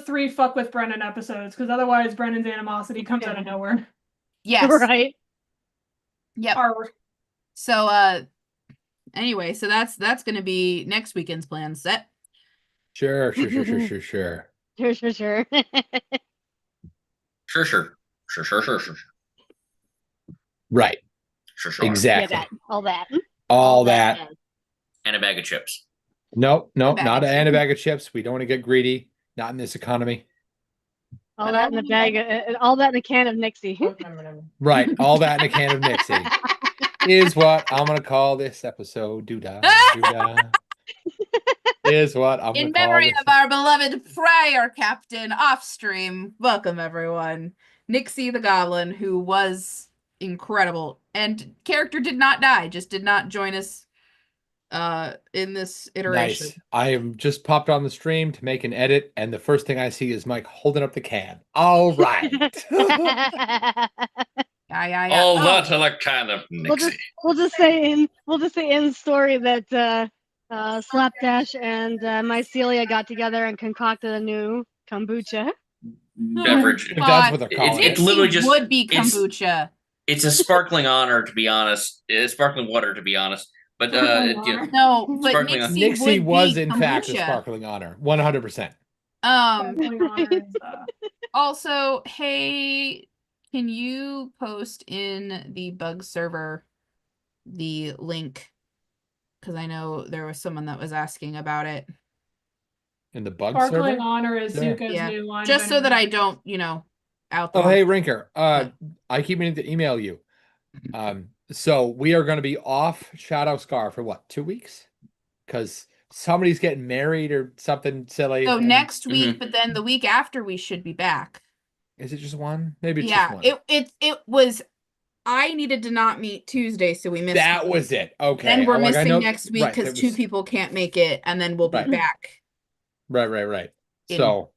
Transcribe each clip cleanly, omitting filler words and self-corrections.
3 fuck with Brennan episodes, because otherwise Brennan's animosity comes out of nowhere. Yes. Right. Yep. So anyway, so that's going to be next weekend's plan set. Sure. Sure. Sure. Right. Sure. Exactly. Yeah, all that. All that. And a bag of chips. Nope, not bag and a bag of chips. We don't want to get greedy. Not in this economy. All that in a bag, all that in a can of Nixie. Right, all that in a can of Nixie is what I'm gonna call this episode. Doodah, doodah. Is what I'm In gonna memory call of our beloved prior captain off stream. Welcome everyone. Nixie the Goblin, who was incredible. And character did not die, just did not join us in this iteration. Nice. I am just popped on the stream to make an edit, and the first thing I see is Mike holding up the can. All right. Yeah. All that in a can of Nixie. We'll just say in the story that Slapdash and Mycelia got together and concocted a new kombucha. Beverage. If that's what they're calling It literally just would be kombucha. It's a sparkling honor, to be honest. It's sparkling water, to be honest. But no, but Nixie was in fact a sparkling honor, 100%. Also, hey, can you post in the bug server the link? Because I know there was someone that was asking about it. In the bug Sparkling server? honor is Zuka's new line. Just so that I don't, out the Oh, hey, Rinker. I keep meaning to email you. So we are going to be off Shadow Scar for what, 2 weeks? Because somebody's getting married or something silly. So next week, but then the week after we should be back. Is it just one? Maybe it's just one. It was. I needed to not meet Tuesday, so we missed. That was it. Okay. Then we're missing next week because 2 people can't make it, and then we'll be back. Right. So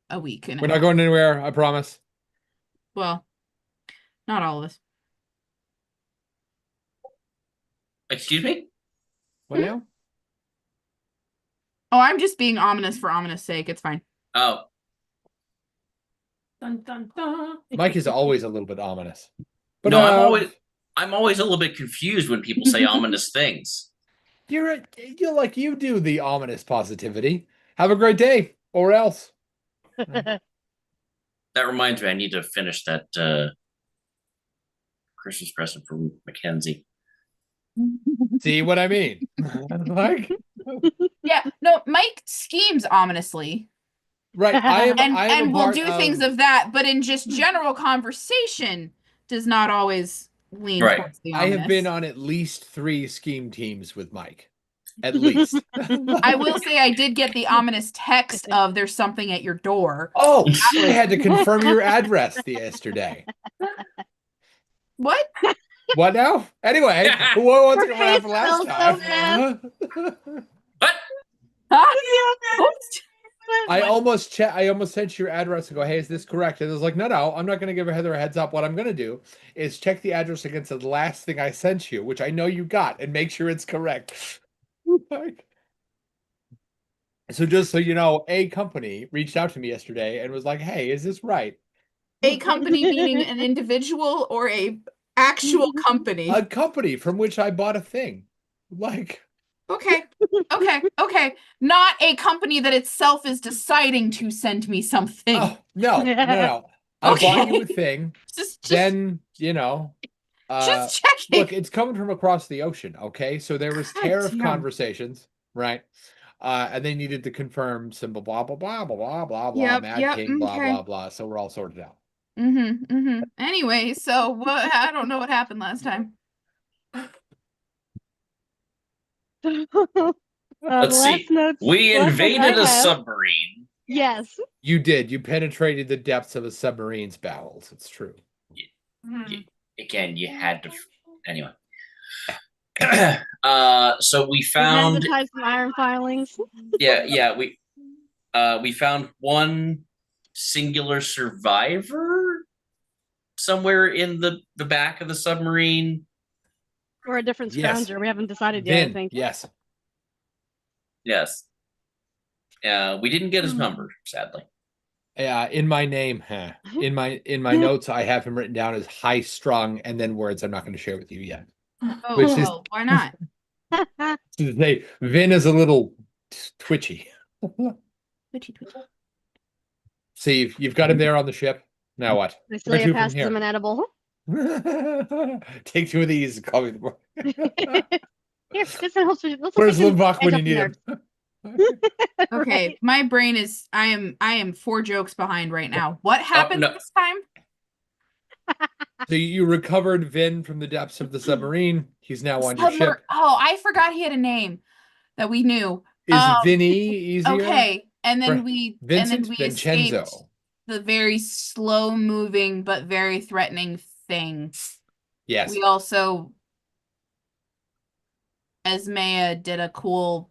a week. We're not going anywhere. I promise. Well, not all of us. Excuse me? What now? Oh, I'm just being ominous for ominous sake. It's fine. Oh. Dun, dun, dun. Mike is always a little bit ominous. But no, I'm always a little bit confused when people say ominous things. You're like you do the ominous positivity. Have a great day, or else. That reminds me, I need to finish that Christmas present from Mackenzie. See what I mean? Like, yeah, no, Mike schemes ominously. Right. And we'll do things of that, but in just general conversation does not always lean towards the ominous. I have been on at least 3 scheme teams with Mike. At least. I will say I did get the ominous text of there's something at your door. Oh, I had to confirm your address yesterday. What? What now? Anyway, what wants to happen last time? What? I almost sent you your address and go, hey, is this correct? And I was like, no, I'm not going to give Heather a heads up. What I'm going to do is check the address against the last thing I sent you, which I know you got, and make sure it's correct. So just so you know, a company reached out to me yesterday and was like, hey, is this right? A company meaning an individual or a actual company? A company from which I bought a thing. Like... Okay. Not a company that itself is deciding to send me something. Oh, no. I bought you a thing. Then, just checking. Look, it's coming from across the ocean, okay? So there was tariff conversations, right? And they needed to confirm symbol, blah, blah, blah, blah, blah, blah, blah, Mad King, blah, blah, blah. So we're all sorted out. Anyway, so I don't know what happened last time. Let's see. We invaded a submarine. Yes. You did. You penetrated the depths of a submarine's bowels. It's true. Again, you had to. Anyway. So we found some iron filings. Yeah. We found one singular survivor somewhere in the back of the submarine. Or a different scrounger. We haven't decided yet, I think. Yes. We didn't get his number, sadly. In my name, in my notes, I have him written down as high strung, and then words I'm not going to share with you yet. Oh, Which is- well, why not? To say Vin is a little twitchy. Twitchy, twitchy. So you've got him there on the ship. Now what? Where to Mycelia from passes here? him an edible. Take two of these and call me the boy. Here, this helps. Where's Limbach when you need him? Okay, Right. my brain is I am 4 jokes behind right now. What happened no. this time? So you recovered Vin from the depths of the submarine. He's now on your ship. Oh, I forgot he had a name that we knew. Is Vinny easier? Okay, and then For we Vincent escaped Vincenzo. the very slow moving but very threatening thing. Yes. We also Esmea did a cool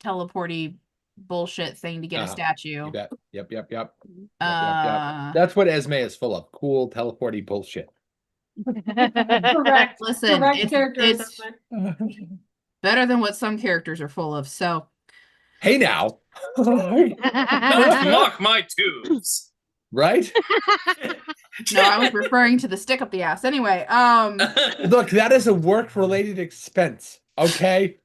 teleporty bullshit thing to get a Uh-huh. statue. You bet. Yep. Yep. Uh, That's what Esme is full of. Cool teleporty bullshit. Correct. Listen, Correct character it's assessment. better than what some characters are full of. So Hey now. Don't mock my tubes. Right? no, I was referring to the stick up the ass. Anyway, Look, that is a work-related expense. Okay.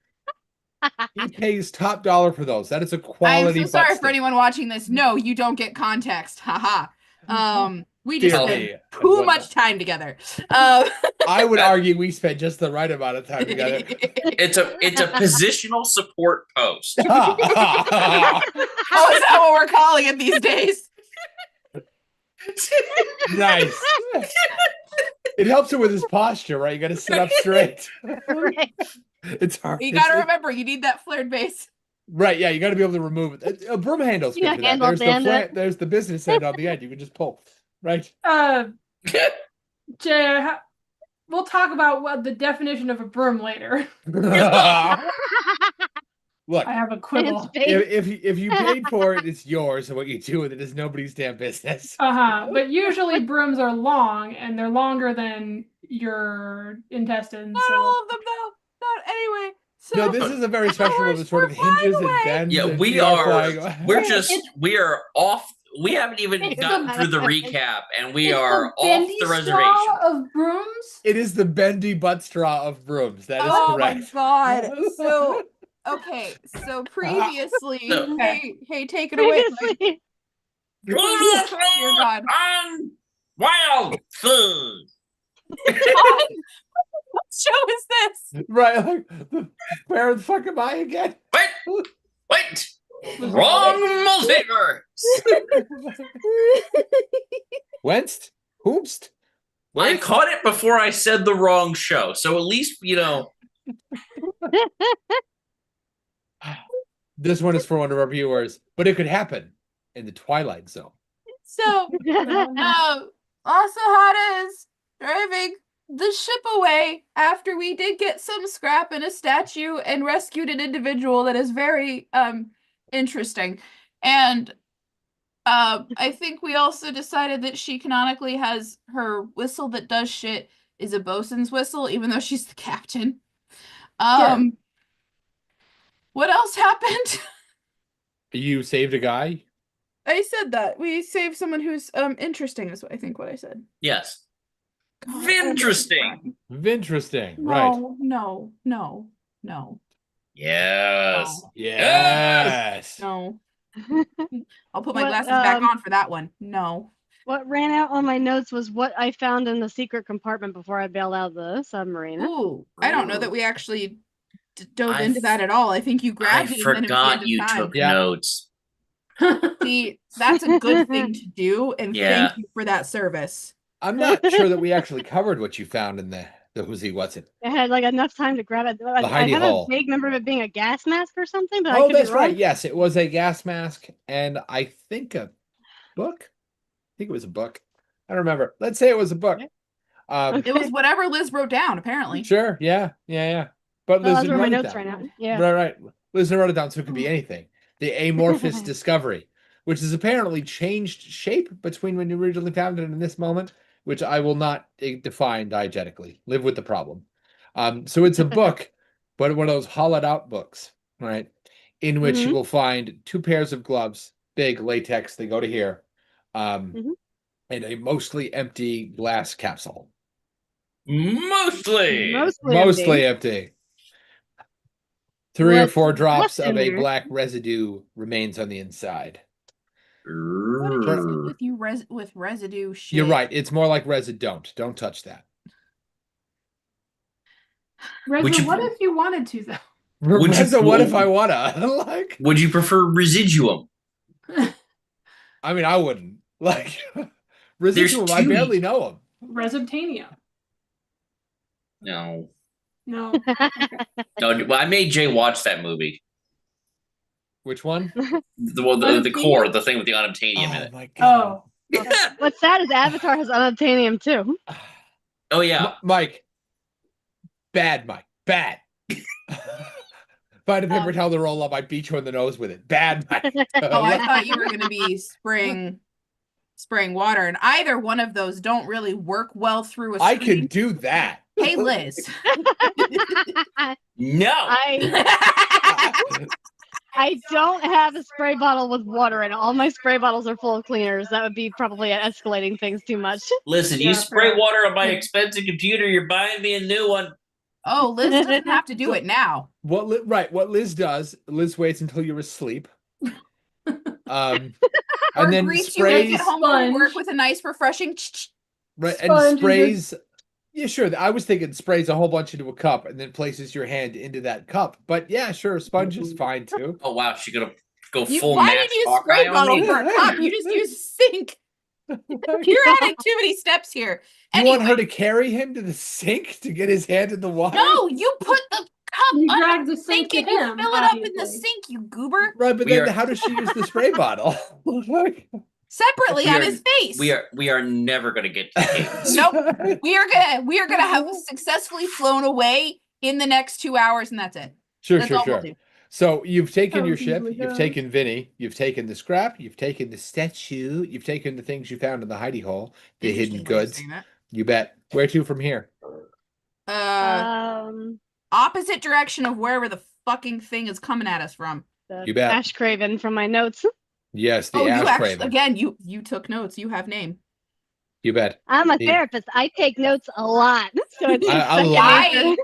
He pays top dollar for those. That is a I am quality. so sorry butt for stick. anyone watching this. No, you don't get context. Haha. We Dear just me. spent too much time together. I would argue we spent just the right amount of time together. It's a positional support post. Oh, is that what we're calling it these days? Nice. It helps him with his posture, right? You got to sit up straight. Right. It's hard. You gotta remember, you need that flared base. Right, yeah, you got to be able to remove it. A broom handle's good Yeah, for that. handle There's the band it. there's the business end on the end. You can just pull, right? Jay, we'll talk about what the definition of a broom later. Look, I have a quibble. if you paid for it, it's yours, and what you do with it is nobody's damn business. But usually brooms are long, and they're longer than your intestines. Not so- all of them, though. Not anyway. So No, this is a very special one that sort of We're flying hinges and away. bends. Yeah, and we you are. flying- We are off. We haven't even It's gotten the- through the recap, and we It's are the off bendy the straw reservation. of brooms. It is the bendy butt straw of brooms. That is Oh correct. my god. So okay, so previously, So- hey, take it away. Previously, Dear God. On Wild Food. What show is this? Right, like the parents fucking by again. Wait. Wrong multiverse. Whenst? Hoopst? I caught it before I said the wrong show, so at least This one is for one of our viewers, but it could happen in the Twilight Zone. So Asahara is driving the ship away after we did get some scrap and a statue and rescued an individual that is very interesting. And I think we also decided that she canonically has her whistle that does shit is a bosun's whistle, even though she's the captain. What else happened? You saved a guy? I said that. We saved someone who's interesting is I think what I said. yes. God, Interesting. Interesting. Right. No. Yes. Yes. No. I'll put my What, glasses back on for that one. No. what ran out on my notes was what I found in the secret compartment before I bailed out of the submarine. Ooh, I don't know that we actually dove I into that at all. I think you I grabbed it and then it was the forgot end you of time. took Yeah. notes. See, that's a good thing to do, and Yeah. thank you for that service. I'm not sure that we actually covered what you found in the who's what's it. I had like enough time to grab it. I hidey had hole. a vague memory of it being a gas mask or something, but I Oh, could be that's wrong. right. Yes, it was a gas mask, and I think a book. I think it was a book. I don't remember. Let's say it was a book. Okay. It was whatever Liz wrote down, apparently. Sure. Yeah. But Well, Liz that's didn't where my write it notes down. right now. Yeah. Right. Liz wrote it down, so it could be anything. The amorphous discovery, which has apparently changed shape between when you originally found it and this moment, which I will not define diegetically. Live with the problem. So it's a book, but one of those hollowed out books, right? In which you will find 2 pairs of gloves, big latex, they go to here, Mhm. And a mostly empty glass capsule. Mostly. Mostly empty. 3 or 4 What's drops left of in a there? black residue remains on the inside. What is Sure. it with you with residue shit? You're right. It's more like resid. Don't touch that. Reza, you- what if you wanted to though? Would you Reza, what pull- if I wanna? Like, Would you prefer residuum? I mean, I wouldn't. Like, residuum, I two- barely know him. Resubtania. No. No. No, well, I made Jay watch that movie. Which one? The core, the thing with the unobtainium in Oh it. my god. Oh. What's sad is Avatar has unobtainium too. Oh yeah. Mike. Bad, Mike. Bad. Find a paper towel to roll up. I beat you in the nose with it. Bad, Mike. Oh, I thought you were going to be spraying water, and either one of those don't really work well through a I screen. can do that. Hey, Liz. No. I don't have a spray bottle with water in it. All my spray bottles are full of cleaners. That would be probably escalating things too much. Listen, Yeah, you spray fair. water on my expensive computer, you're buying me a new one. Oh, Liz doesn't have to do it now. What Liz does, Liz waits until you're asleep. Or And then greets you when you sprays get home from work Sponge. with a nice, refreshing. right and Sponge and sprays. Yeah, sure. I was thinking sprays a whole bunch into a cup and then places your hand into that cup. But yeah, sure, sponge is fine too. Oh wow, she's gonna go full Why match did you use Hawkeye spray on bottle me? for a cup? You just use sink. You're adding too many steps here. You want her Anyway, to carry him to the sink to get his hand in the water? no, you put the cup You under drag the the sink sink to and you him, fill it up in the obviously. sink, you goober. Right, but We then are- how does she use the spray bottle? Separately We on are- his face. We are never gonna get to the cadence. Nope. We are gonna have successfully flown away in the next 2 hours, and that's it. Sure, That's sure, all we'll sure. do. So you've taken That your was ship, easily you've done. taken Vinny, you've taken the scrap, you've taken the statue, you've taken the things you found in the hidey hole, the hidden Interesting way of goods. saying that. You bet. Where to from here? Opposite direction of wherever the fucking thing is coming at us from. The You bet. Ash Craven from my notes. Yes, the Oh, you Ash actually Craven. again you took notes. You have name. You bet. I'm a The- therapist. I take notes a lot. So it's A just second lot. nature.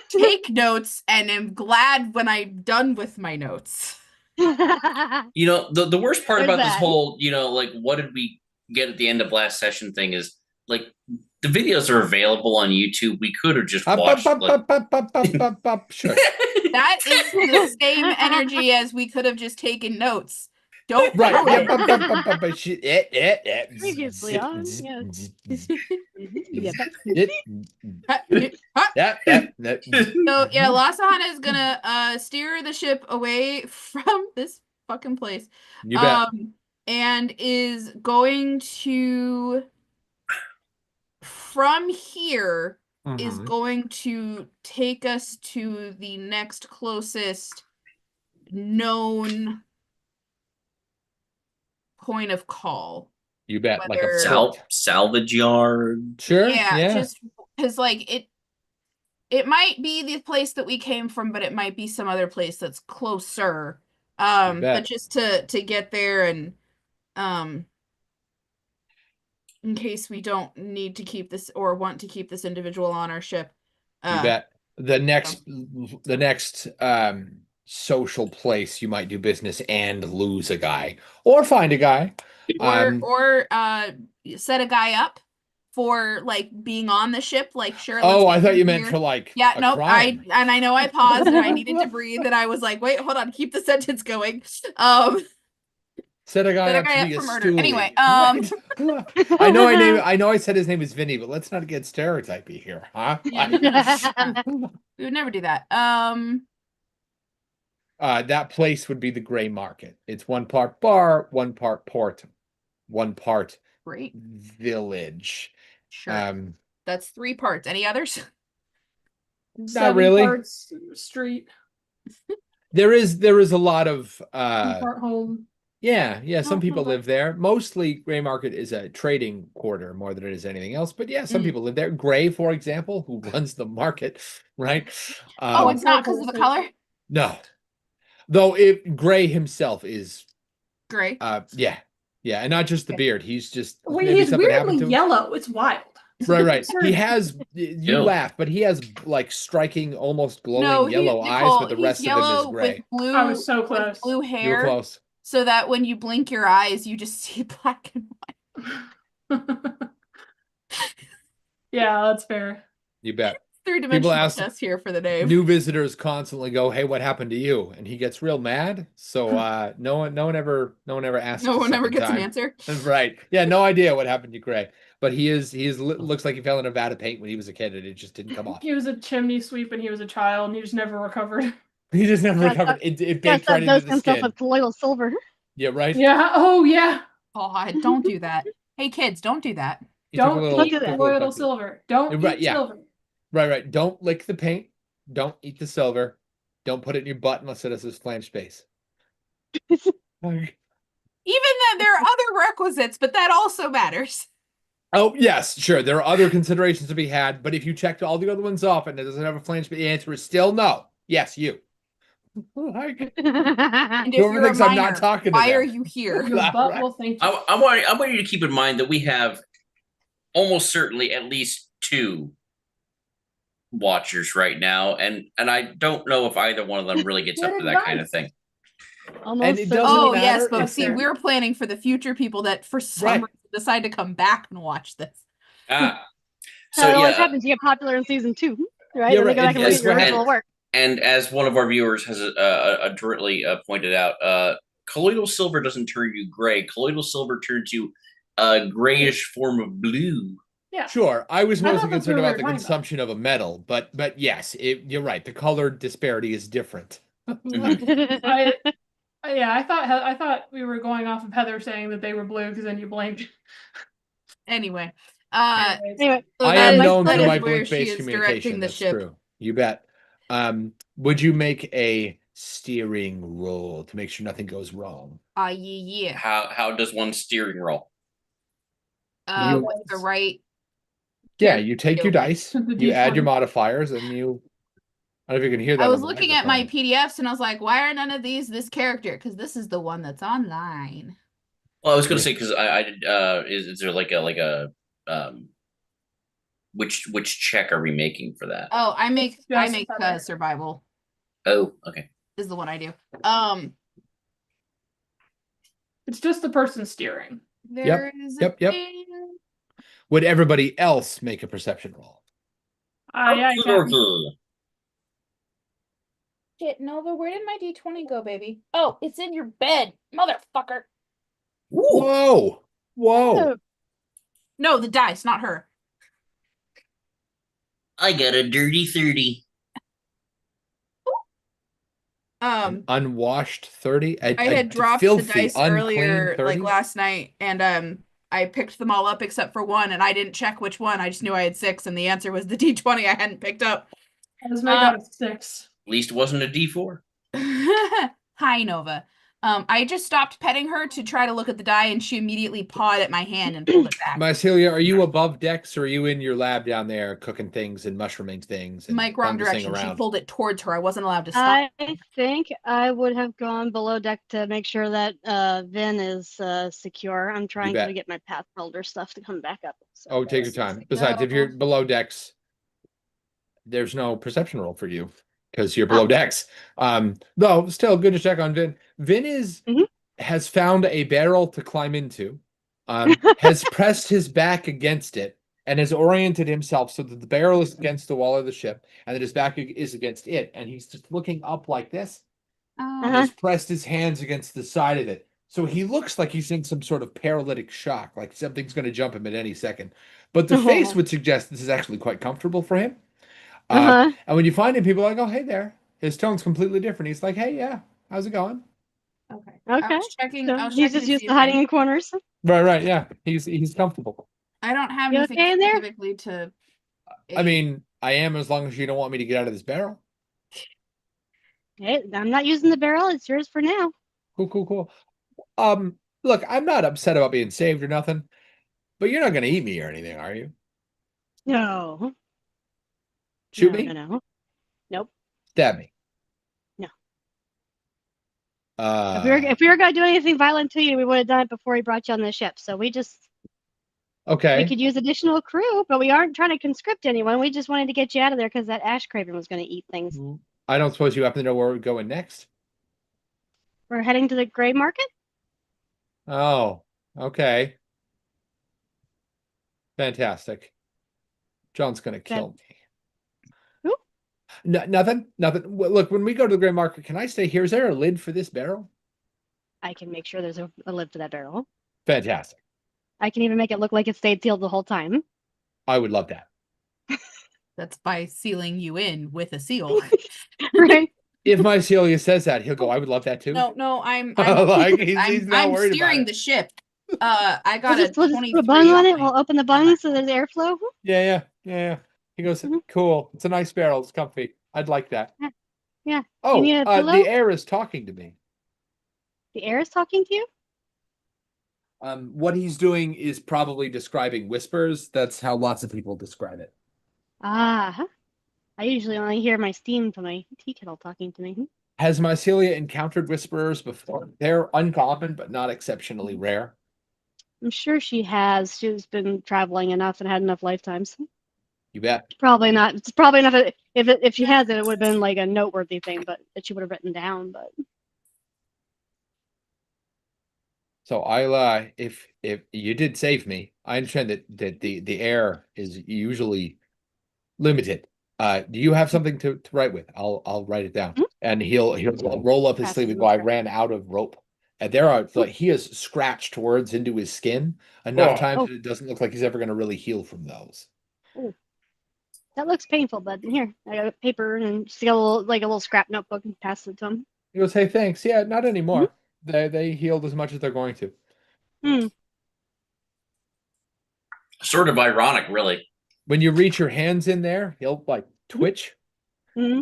Take notes and am glad when I'm done with my notes. You know, the worst part There's about this that. whole, like, what did we get at the end of last session thing is, like, the videos are available on YouTube. We could have just watched, like... Sure. That is the same energy as we could have just taken notes. Don't Right. ruin Yeah, it. Previously on, yes. So yeah, Lasahana is gonna steer the ship away from this fucking place. You bet. And is going to from here is Mhm. going to take us to the next closest known point of call. You bet. Like a whether- salvage yard. Sure. Yeah, Yeah. just because like it might be the place that we came from, but it might be some other place that's closer. bet. But just to get there and in case we don't need to keep this or want to keep this individual on our ship. You bet. The next social place you might do business and lose a guy or find a guy. Or set a guy up for like being on the ship. Like sure. Oh, let's I get thought you him meant here. for like Yeah, a no, crime. I know I paused and I needed to breathe and I was like, wait, hold on, keep the sentence going. Set a guy set a up guy to up be a for murder. stoolie. Anyway, I know I said his name is Vinny, but let's not get stereotypy here, huh? Yeah. We would never do that. That place would be the gray market. It's one part bar, one part port, one part Great. village. Sure. That's 3 parts. Any others? Not 7 really. parts street, There is a lot of 2 part home. yeah, some Oh, people okay. live there. Mostly Gray Market is a trading quarter more than it is anything else. But yeah, some Mm. people live there. Gray, for example, who runs the market, right? Oh, it's not because of the color? No. Though Gray himself is Great. yeah. Yeah, and not just the Okay. beard. He's just Wait, maybe he's something happened weirdly to him. yellow. It's wild. Right. He Sorry. has you Ew. laugh, but he has like striking, almost glowing No, yellow eyes, Nicole, but the he's rest of him is yellow with gray. blue. I was so with close. blue You were hair, close. so that when you blink your eyes, you just see black and white. Yeah, that's fair. You bet. Three-dimensional ask- chess here for the name. New visitors constantly go, "Hey, what happened to you?" And he gets real mad. So no one ever asks. No a one ever second gets an time. answer. Right. Yeah, no idea what happened to Gray. But he looks like he fell in a vat of paint when he was a kid and it just didn't come off. He was a chimney sweep when he was a child, and he just never recovered. He just never Yes, recovered. It Yes, baked that right into dosed the himself skin. with colloidal silver. Yeah, right? Yeah. Oh, yeah. God, don't do that. Hey, kids, don't do that. He took a Don't little- eat took a little colloidal bite. silver. Don't Right, eat yeah. silver. Right. Don't lick the paint. Don't eat the silver. Don't put it in your butt unless it has this flange space. Even then, there are other requisites, but that also matters. Oh, yes, sure. There are other considerations to be had, but if you checked all the other ones off and it doesn't have a flange space, the answer is still no. Yes, you. And if Whoever you're a thinks I'm not minor, talking to why them. are you here? Your butt Right. will thank you. I want you to keep in mind that we have almost certainly at least 2 watchers right now, and I don't know if either one of them really gets up Good to that kind of advice. thing. Almost And it certainly. doesn't Oh, matter yes, but if see, they're- we're planning for the future people that for some Right. reason decide to come back and watch this. Ah, So so it always yeah, happens. You get popular in season 2, right? Yeah, Then right, they go back and look yes, at your right. original work. and as one of our viewers has adroitly pointed out, colloidal silver doesn't turn you gray. Colloidal silver turns you a grayish form of blue. Yeah. Sure, I was I thought mostly that's concerned what we about were the talking consumption of a metal, but yes, you're right. The color disparity is different. I thought we were going off of Heather saying that they were blue because then you blinked. Anyway, Anyways. Anyway, so I that am is- known that for is my where she blink-based is communication. directing the That's ship. true. You bet. Would you make a steering roll to make sure nothing goes wrong? Yeah. How does one steering roll? You- With the right. Yeah, you take your Okay. dice, The you add your D20. modifiers, and you. I don't know if you can hear that. I on was the looking at my microphone. PDFs and I was like, why are none of these this character? Because this is the one that's online. Well, I was going Yeah. to say because I did. Is there like a which check are we making for that? Oh, I make just Heather. survival Oh, okay. is the one I do. It's just the person steering. There is a Yep. thing. Would everybody else make a perception roll? Yeah, I can. Shit, Nova, where did my D20 go, baby? Oh, it's in your bed, motherfucker. Whoa! Whoa! No, the dice, not her. I got a dirty 30. An unwashed 30. I had dropped filthy, the dice unclean earlier, 30? like last night, and I picked them all up except for one, and I didn't check which one. I just knew I had 6, and the answer was the D20 I hadn't picked up. I was made out of 6. At least it wasn't a D4. Hi, Nova. I just stopped petting her to try to look at the die, and she immediately pawed at my hand and pulled it back. Mycelia, are you above decks or are you in your lab down there cooking things and mushrooming things? And Mike, wrong fungusing direction. She around? pulled it towards her. I wasn't allowed to stop. I think I would have gone below deck to make sure that Vin is secure. I'm trying bet. to get my path builder stuff to come back up. So Oh, take your Let's time. see. Besides, if you're No. below decks, there's no perception roll for you because you're below Oh. decks. Though still good to check on Vin. Vin Mhm. has found a barrel to climb into, has pressed his back against it, and has oriented himself so that the barrel is against the wall of the ship and that his back is against it, and he's just looking up like this. And Uh-huh. he's pressed his hands against the side of it. So he looks like he's in some sort of paralytic shock, like something's going to jump him at any second. But the face would suggest this is actually quite comfortable for him. Uh-huh. And when you find him, people are like, oh, hey there. His tone's completely different. He's like, hey, yeah, how's it going? Okay. Okay. I was checking. So I was he's checking just to used see to if hiding in corners. Right, yeah. He's comfortable. I don't have You anything okay in there? specifically to. I mean, I am as long as you don't want me to get out of this barrel. Hey, I'm not using the barrel. It's yours for now. Cool. Look, I'm not upset about being saved or nothing, but you're not going to eat me or anything, are you? No. Shoot No, me? no. Stab me? No. If we were gonna do anything violent to you, we would have done it before we brought you on the ship. So we Okay. could use additional crew, but we aren't trying to conscript anyone. We just wanted to get you out of there because that ash craven was going to eat things. I don't suppose you happen to know where we're going next. We're heading to the gray market. Oh, okay. Fantastic. John's gonna kill me. Who? No, nothing. Look, when we go to the gray market, can I stay here? Is there a lid for this barrel? I can make sure there's a lid for that barrel. Fantastic. I can even make it look like it stayed sealed the whole time. I would love that. That's by sealing you in with a seal. Right? If my Celia says that, he'll go, I would love that too. No, I'm Like, he's not I'm worried about steering it. the ship. I got We'll a just put 23. a bung on it. Okay. We'll open the bung so there's airflow. Yeah. He goes, Mhm. cool. It's a nice barrel. It's comfy. I'd like that. Yeah. Oh, need a pillow? the air is talking to me. The air is talking to you? What he's doing is probably describing whispers. That's how lots of people describe it. Ah. I usually only hear my steam from my tea kettle talking to me. Has Mycelia encountered whisperers before? They're uncommon, but not exceptionally rare. I'm sure she has. She's been traveling enough and had enough lifetimes. You bet. Probably not. It's probably not. If she has it, it would have been like a noteworthy thing, but that she would have written down. But So I'll if you did save me, I understand that the air is usually limited. Do you have something to write with? I'll write it down. Mhm. And he'll roll up his Pass sleeve it and go, I over. ran out of rope. And there are like he has scratched words into his skin enough times that it doesn't look like he's ever gonna really heal from those. that looks painful. But here, I got a paper and just got a little scrap notebook and pass it to him. He goes, hey, thanks. Yeah, not anymore. They healed as much as they're going to. Hmm. Sort of ironic, really. When you reach your hands in there, he'll like twitch. Hmm.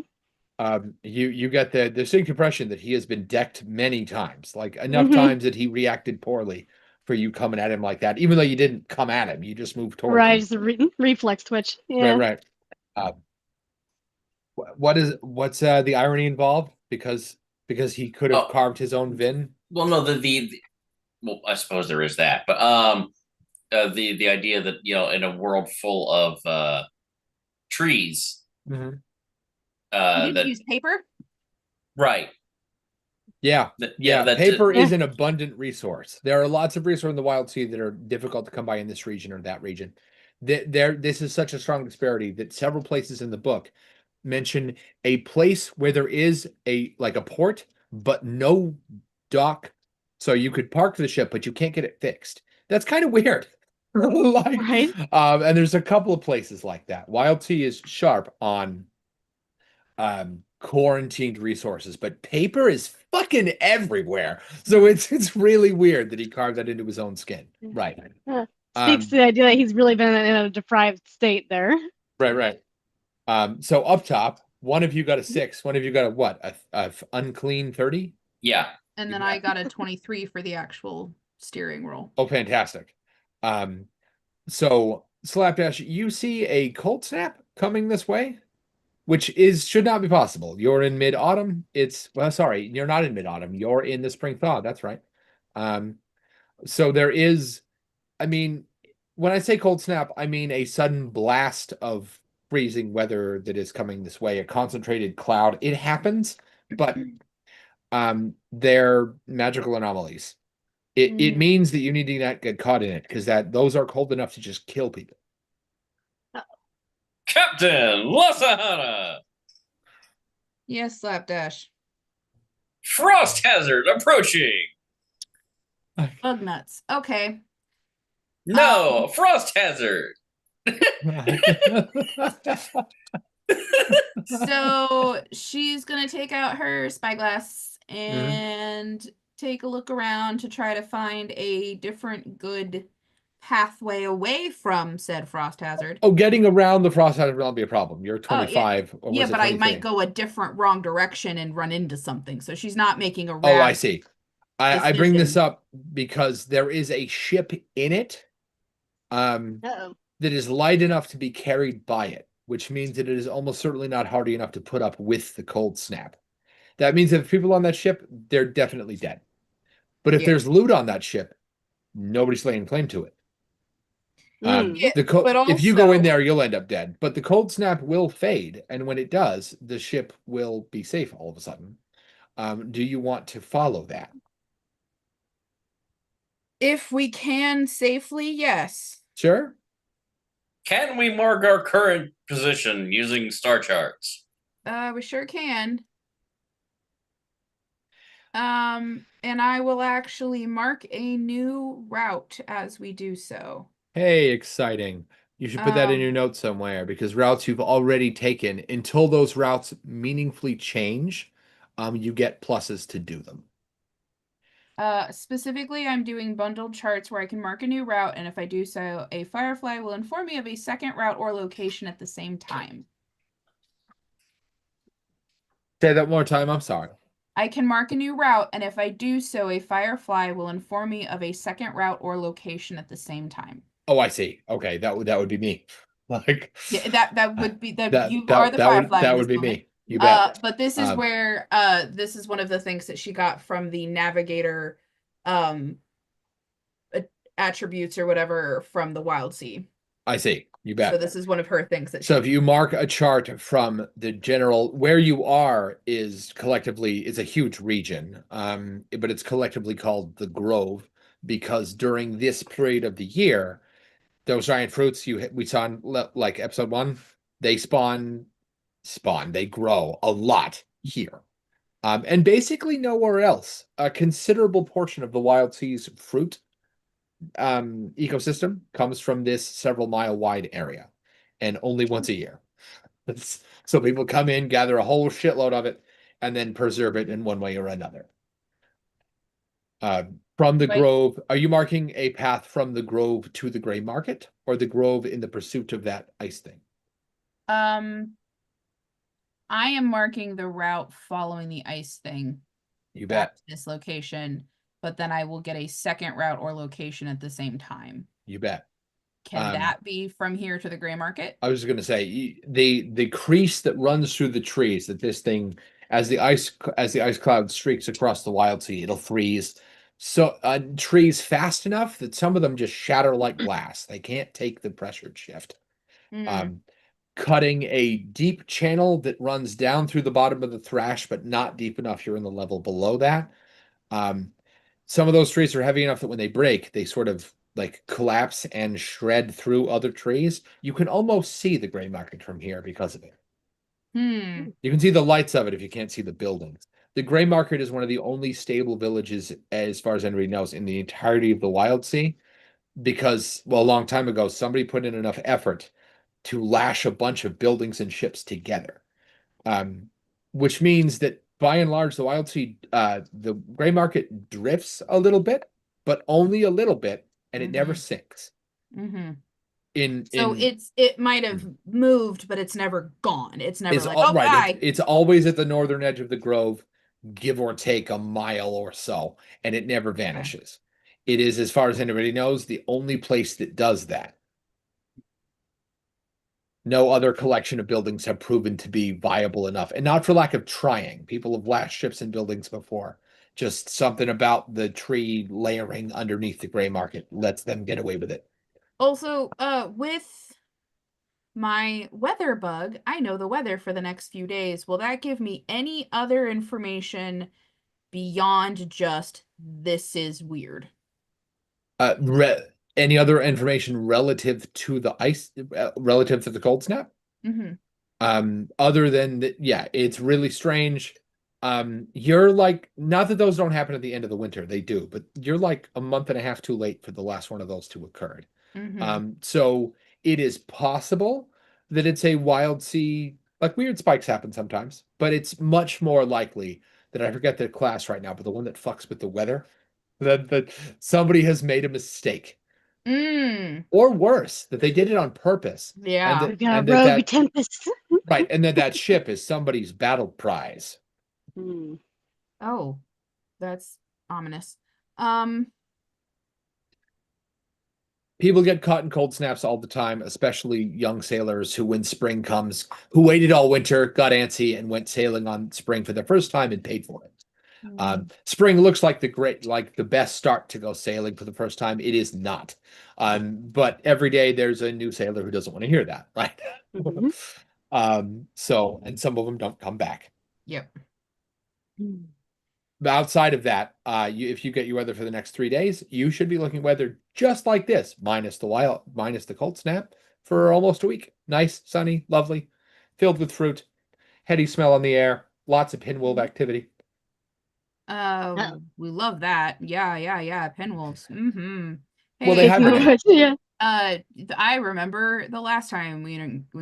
You get the distinct impression that he has been decked many times, like enough Mhm. times that he reacted poorly for you coming at him like that, even though you didn't come at him, you just moved towards Right, him. just a reflex twitch. Yeah. Right. What's the irony involved? Because he could have carved his own Vin. Well, no, well, I suppose there is that, but the idea that in a world full of trees, You that didn't use paper? right, Yeah. that Paper Yeah. is an abundant resource. There are lots of resources in the Wildsea that are difficult to come by in this region or that region. This is such a strong disparity that several places in the book mention a place where there is a port, but no dock. So you could park the ship, but you can't get it fixed. That's kind of weird. Right. And there's a couple of places like that. Wildsea is sharp on quarantined resources, but paper is fucking everywhere. So it's really weird that he carved that into his own skin. Right. Speaks to the idea that he's really been in a deprived state there. Right. So up top, one of you got a 6, one of you got a what? A unclean 30? yeah. And then I got a 23 for the actual steering roll. Oh, fantastic. So Slapdash, you see a cold snap coming this way, which should not be possible. You're in mid-autumn. Sorry, you're not in mid-autumn. You're in the spring thaw. That's right. So there is, I mean, when I say cold snap, I mean a sudden blast of freezing weather that is coming this way, a concentrated cloud. It happens, but they're magical anomalies. It means that you need to not get caught in it, because those are cold enough to just kill people. Captain Lasahana, Yes, Slapdash. frost hazard approaching. Bug nuts. Okay. No, frost hazard. So she's gonna take out her spyglass and take a look around to try to find a different good pathway away from said frost hazard. Oh, getting around the frost hazard will not be a problem. You're 25. Or Yeah, was it but I 23? might go a different wrong direction and run into something. So she's not making a rash. Oh, I see. I bring this decision. up because there is a ship in it Uh-oh. that is light enough to be carried by it, which means that it is almost certainly not hardy enough to put up with the cold snap. That means if people on that ship, they're definitely dead. But if Yeah. there's loot on that ship, nobody's laying claim to it. Mm. But if you go in also- there, you'll end up dead. But the cold snap will fade, and when it does, the ship will be safe all of a sudden. Do you want to follow that? If we can safely, yes. Sure. Can we mark our current position using star charts? We sure can. And I will actually mark a new route as we do so. Hey, exciting. You should put that in your Um, notes somewhere because routes you've already taken, until those routes meaningfully change, you get pluses to do them. Specifically, I'm doing bundled charts where I can mark a new route, and if I do so, a firefly will inform me of a second route or location at the same time. Say that one more time. I'm sorry. I can mark a new route, and if I do so, a firefly will inform me of a second route or location at the same time. Oh, I see. Okay, that would be me. Like Yeah, that would be that that you that, are the that firefly. would that in would this be moment. me. You bet. But this is where this is one of the things that she got from the navigator attributes or whatever from the Wildsea. I see. You bet. So this is one of her things that So she if you mark a chart from the general, where you are is collectively is a huge region, but it's collectively called the Grove because during this period of the year, those giant fruits we saw in like episode 1, they they grow a lot here, and basically nowhere else. A considerable portion of the Wildsea's fruit ecosystem comes from this several mile wide area, and only once a year. So people come in, gather a whole shitload of it, and then preserve it in one way or another. From the Grove, are you marking a path from the Grove to the Gray Market, or the Grove in the pursuit of that ice thing? I am marking the route following the ice thing. You back bet. to this location, but then I will get a second route or location at the same time. You bet. Can that be from here to the Gray Market? I was going to say the crease that runs through the trees that this thing, as the ice cloud streaks across the Wildsea, it'll freeze. So trees fast enough that some of them just shatter like glass. They can't take the pressure shift. Cutting a deep channel that runs down through the bottom of the thrash, but not deep enough you're in the level below that. Some of those trees are heavy enough that when they break, they sort of like collapse and shred through other trees. You can almost see the Gray Market from here because of it. You can see the lights of it if you can't see the buildings. The Gray Market is one of the only stable villages, as far as anybody knows, in the entirety of the Wildsea, because, well, a long time ago, somebody put in enough effort to lash a bunch of buildings and ships together, which means that by and large, the Wildsea, the Gray Market drifts a little bit, but only a little bit, and it never sinks. It might have moved, but it's never gone. It's never like, oh, right. It's always at the northern edge of the Grove, give or take a mile or so, and it never vanishes. It is, as far as anybody knows, the only place that does that. No other collection of buildings have proven to be viable enough, and not for lack of trying. People have lashed ships and buildings before. Just something about the tree layering underneath the Gray Market lets them get away with it. Also, with my weather bug, I know the weather for the next few days. Will that give me any other information beyond just this is weird? Any other information relative to the ice, relative to the cold snap? Other than that, yeah, it's really strange. You're like, not that those don't happen at the end of the winter, they do, but you're like a month and a half too late for the last one of those to occur. So it is possible that it's a Wildsea, like weird spikes happen sometimes, but it's much more likely that, I forget the class right now, but the one that fucks with the weather, that somebody has made a mistake. Or worse, that they did it on purpose. Yeah. We got a rogue tempest. Right, and then that ship is somebody's battle prize. Oh, that's ominous. People get caught in cold snaps all the time, especially young sailors who, when spring comes, who waited all winter, got antsy, and went sailing on spring for the first time and paid for it. Spring looks like the best start to go sailing for the first time. It is not. But every day there's a new sailor who doesn't want to hear that, right? So, and some of them don't come back. Yep. But outside of that, if you get your weather for the next 3 days, you should be looking at weather just like this, minus the cold snap for almost a week. Nice, sunny, lovely, filled with fruit, heady smell on the air, lots of pinwolf activity. We love that. Yeah. Pinwolves. Mm-hmm. Well, they have been. Yeah. I remember the last time we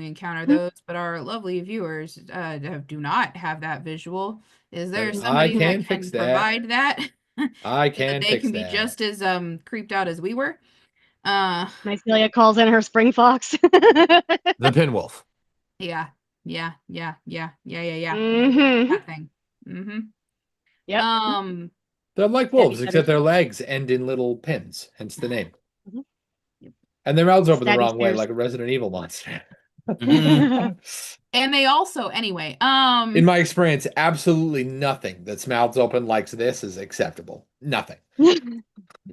encountered those, but our lovely viewers do not have that visual. Is there somebody that can fix that. provide that? I so can that they fix can that. be just as creeped out as we were. Mycelia calls in her spring fox. The pinwolf. Yeah. Mhm. That thing. Mm-hmm. Yep. They're like wolves, except their legs end in little pins, hence the name. Mhm. And their mouths open the Stabby wrong way, spears. like a Resident Evil monster. And they also, anyway, In my experience, absolutely nothing that's mouths open like this is acceptable. Nothing.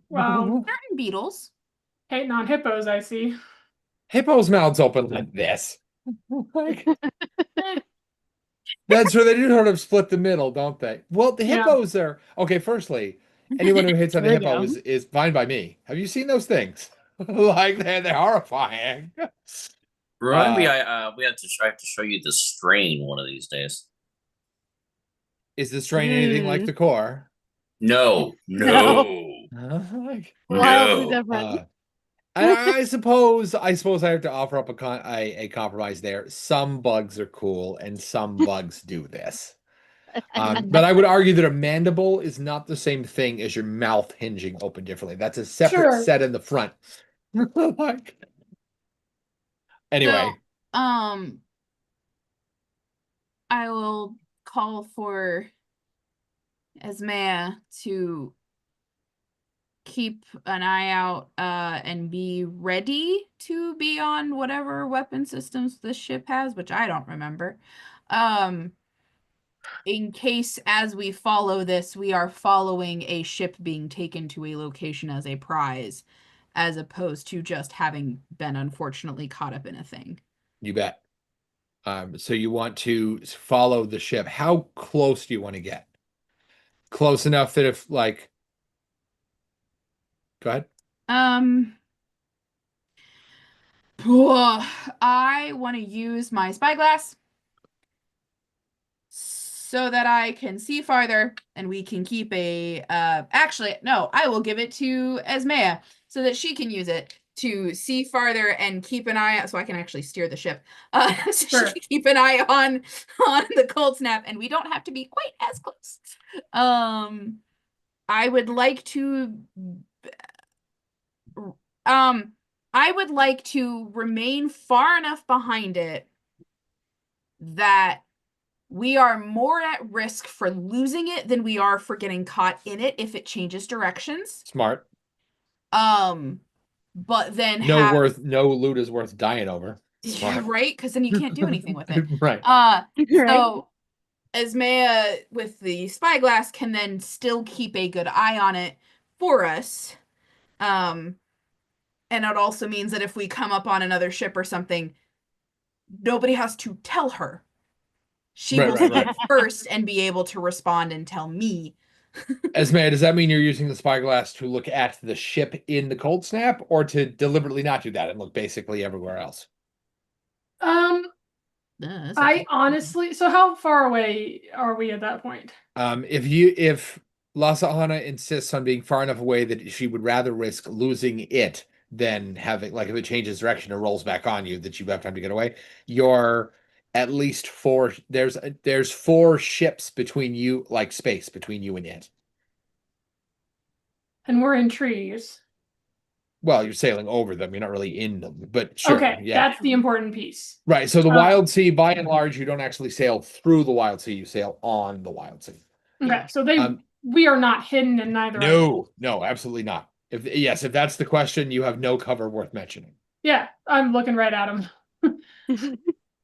Well, certain beetles. hating on hippos, I see. Hippos' mouths open like this. That's where they do sort of split the middle, don't they? Well, the Yeah. hippos are okay. Firstly, anyone who hits on a There you hippo go. is fine by me. Have you seen those things? Like they're horrifying. Remind me, I have to show you the strain one of these days. Is the strain anything like the core? No. Wildly No. different. I suppose I have to offer up a compromise there. Some bugs are cool, and some bugs do this. But I would argue that a mandible is not the same thing as your mouth hinging open differently. That's a separate Sure. set in the front. Like, anyway, So, I will call for Esmea to keep an eye out and be ready to be on whatever weapon systems this ship has, which I don't remember. In case as we follow this, we are following a ship being taken to a location as a prize, as opposed to just having been unfortunately caught up in a thing. you bet. So you want to follow the ship. How close do you want to get? Close enough that if, like, go ahead. I want to use my spyglass so that I can see farther and we can keep actually, no, I will give it to Esmea so that she can use it to see farther and keep an eye out so I can actually steer the ship. So Sure. she can keep an eye on the cold snap and we don't have to be quite as close. I would like to remain far enough behind it that we are more at risk for losing it than we are for getting caught in it if it changes directions. Smart. But then no loot is worth dying over. Yeah, right? Because then you can't do anything with it. Right. So Esmea with the spyglass can then still keep a good eye on it for us. And it also means that if we come up on another ship or something, nobody has to tell her. She will see it first and be able to respond and tell me. Esmea, does that mean you're using the spyglass to look at the ship in the cold snap, or to deliberately not do that and look basically everywhere else? I honestly, so how far away are we at that point? If Lasahana insists on being far enough away that she would rather risk losing it than having, like, if it changes direction and rolls back on you, that you have time to get away, you're at least there's 4 ships between you, like space between you and it. And we're in trees. Well, you're sailing over them. You're not really in them, but sure. Okay, yeah. that's the important piece. Right. So the Wildsea, by and large, you don't actually sail through the Wildsea. You sail on the Wildsea. Okay, so we are not hidden in neither. No, absolutely not. If that's the question, you have no cover worth mentioning. Yeah, I'm looking right at them.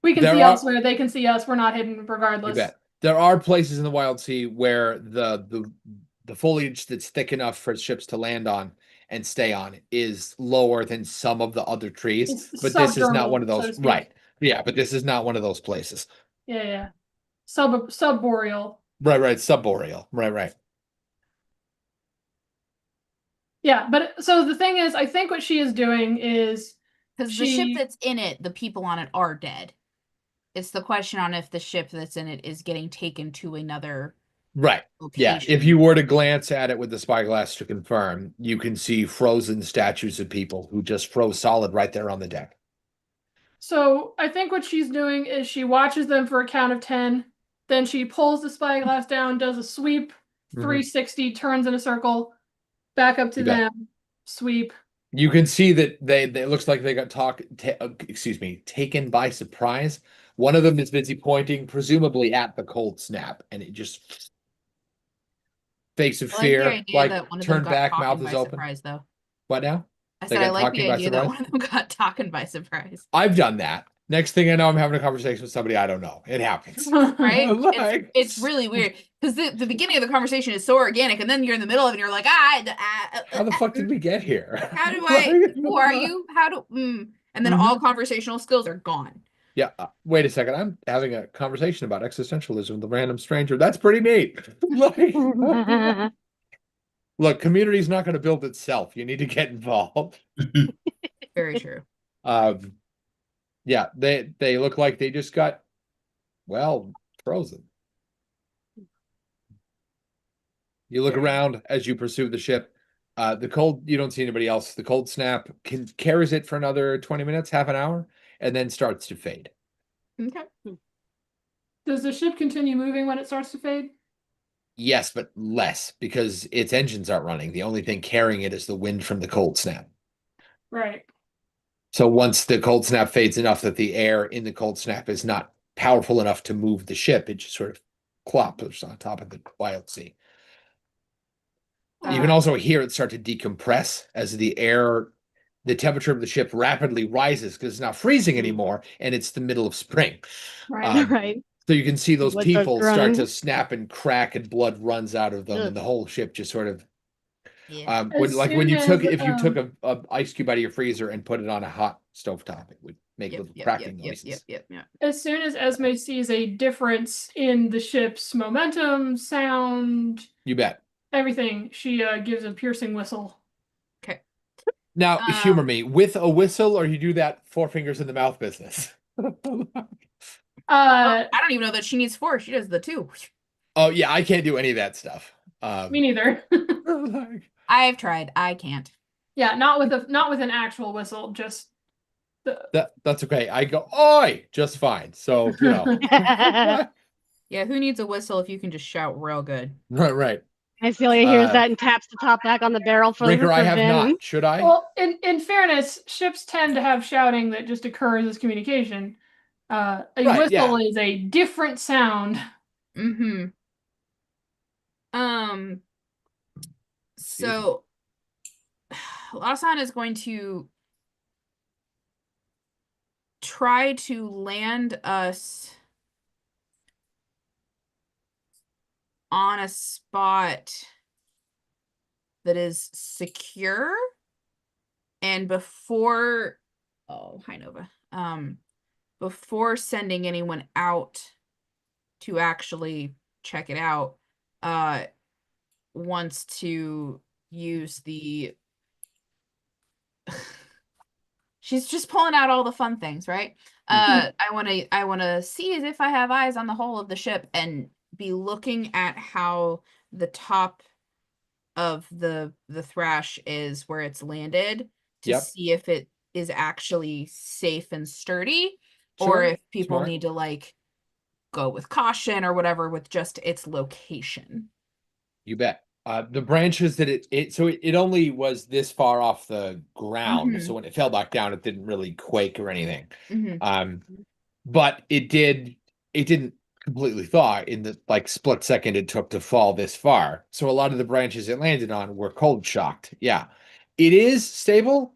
We can There see are- elsewhere. They can see us. We're not hidden You regardless. bet. There are places in the Wildsea where the foliage that's thick enough for ships to land on and stay on is lower than some of the other trees, It's but this is not one of subdermal, so to those. speak. Right. Yeah, but this is not one of those places. Yeah. Subboreal. Right. Subboreal. Right. Yeah, but so the thing is, I think what she is doing is Because the ship she that's in it, the people on it are dead. It's the question on if the ship that's in it is getting taken to another Right. Yeah. location. If you were to glance at it with the spyglass to confirm, you can see frozen statues of people who just froze solid right there on the deck. So I think what she's doing is she watches them for a count of 10, then she pulls the spyglass down, does a sweep, Mhm. 360, turns in a circle, back up to You bet. them, sweep. You can see that they it looks like they got taken by surprise. One of them is busy pointing, presumably at the cold snap, and it just face of I like the fear, idea that one of them turned got back, taken mouth by is open. surprise, though. What now? I They said I got like the taken by idea that surprise? one of them got taken by surprise. I've done that. Next thing I know, I'm having a conversation with somebody I don't know. It happens. Right? Like- It's really weird because the beginning of the conversation is so organic, and then you're in the middle of it, and you're like, How the fuck did we get here? How do Like, I? Who are you? How do? And then Mhm. all conversational skills are gone. Yeah. Wait a second. I'm having a conversation about existentialism with a random stranger. That's pretty neat. Like, look, community's not going to build itself. You need to get involved. Very true. Yeah, they look like they just got, well, frozen. You look around as you pursue the ship. The cold, you don't see anybody else. The cold snap carries it for another 20 minutes, half an hour, and then starts to fade. Okay. Does the ship continue moving when it starts to fade? Yes, but less because its engines aren't running. The only thing carrying it is the wind from the cold snap. Right. So once the cold snap fades enough that the air in the cold snap is not powerful enough to move the ship, it just sort of clops on top of the Wildsea. You can also hear it start to decompress as the temperature of the ship rapidly rises because it's not freezing anymore and it's the middle of spring. Right. Right. So you can see those Blood starts people start running. to snap and crack and blood runs out of them and the whole ship just sort of Yeah. As when soon you took as, if you took a ice cube out of your freezer and put it on a hot stovetop, it would make little cracking noises. Yep. As soon as Esme sees a difference in the ship's momentum, sound, You bet. everything, she gives a piercing whistle. Okay. Now, humor me with a whistle, or you do that 4 fingers in the mouth business. I don't even know that she needs 4. She does the 2. Oh yeah, I can't do any of that stuff. Me neither. I've tried. I can't. Yeah, not with an actual whistle, just that's okay. I go oi just fine. So you know. Yeah, who needs a whistle if you can just shout real good? Right. Celia hears that and taps the top back on the barrel for Rinker, I have Vin. not. Should I? Well, in fairness, ships tend to have shouting that just occurs as communication. A whistle is a different sound. Mm-hmm. So Lawson is going to try to land us on a spot that is secure, and before hi Nova. Before sending anyone out to actually check it out, wants to use the she's just pulling out all the fun things, right? I want to see as if I have eyes on the whole of the ship and be looking at how the top of the thrash is where it's landed to see if it is actually safe and sturdy, or if people need to like go with caution or whatever with just its location. You bet. The branches that it only was this far off the ground, so when it fell back down, it didn't really quake or anything. But it didn't completely thaw in the like split second it took to fall this far. So a lot of the branches it landed on were cold shocked. Yeah. It is stable,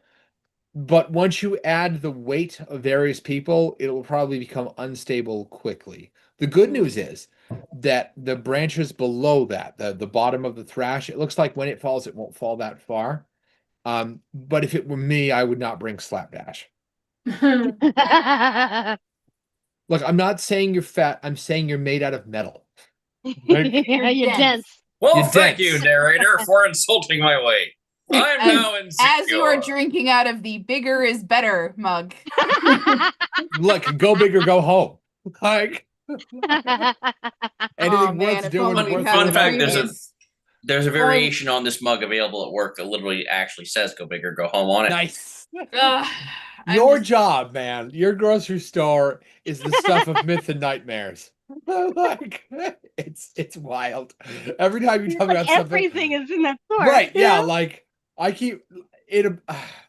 but once you add the weight of various people, it will probably become unstable quickly. The good news is that the branches below that, the bottom of the thrash, it looks like when it falls, it won't fall that far. But if it were me, I would not bring Slapdash. Look, I'm not saying you're fat. I'm saying you're made out of metal. Like, you're dense. Well, You're thank dense. you, narrator, for insulting my weight. I'm now insecure. As you are drinking out of the bigger is better mug. Look, go big or go home. Like anything worth if doing. only we Worth had Fun the fact, previous- there's a variation on this mug available at work that literally actually says "Go big or go home" on it. Nice. Ugh, Your job, man. Your grocery store is the stuff of myth and nightmares. Like it's wild. Every time you talk about something, everything is in that store. right? Yeah, like I keep it.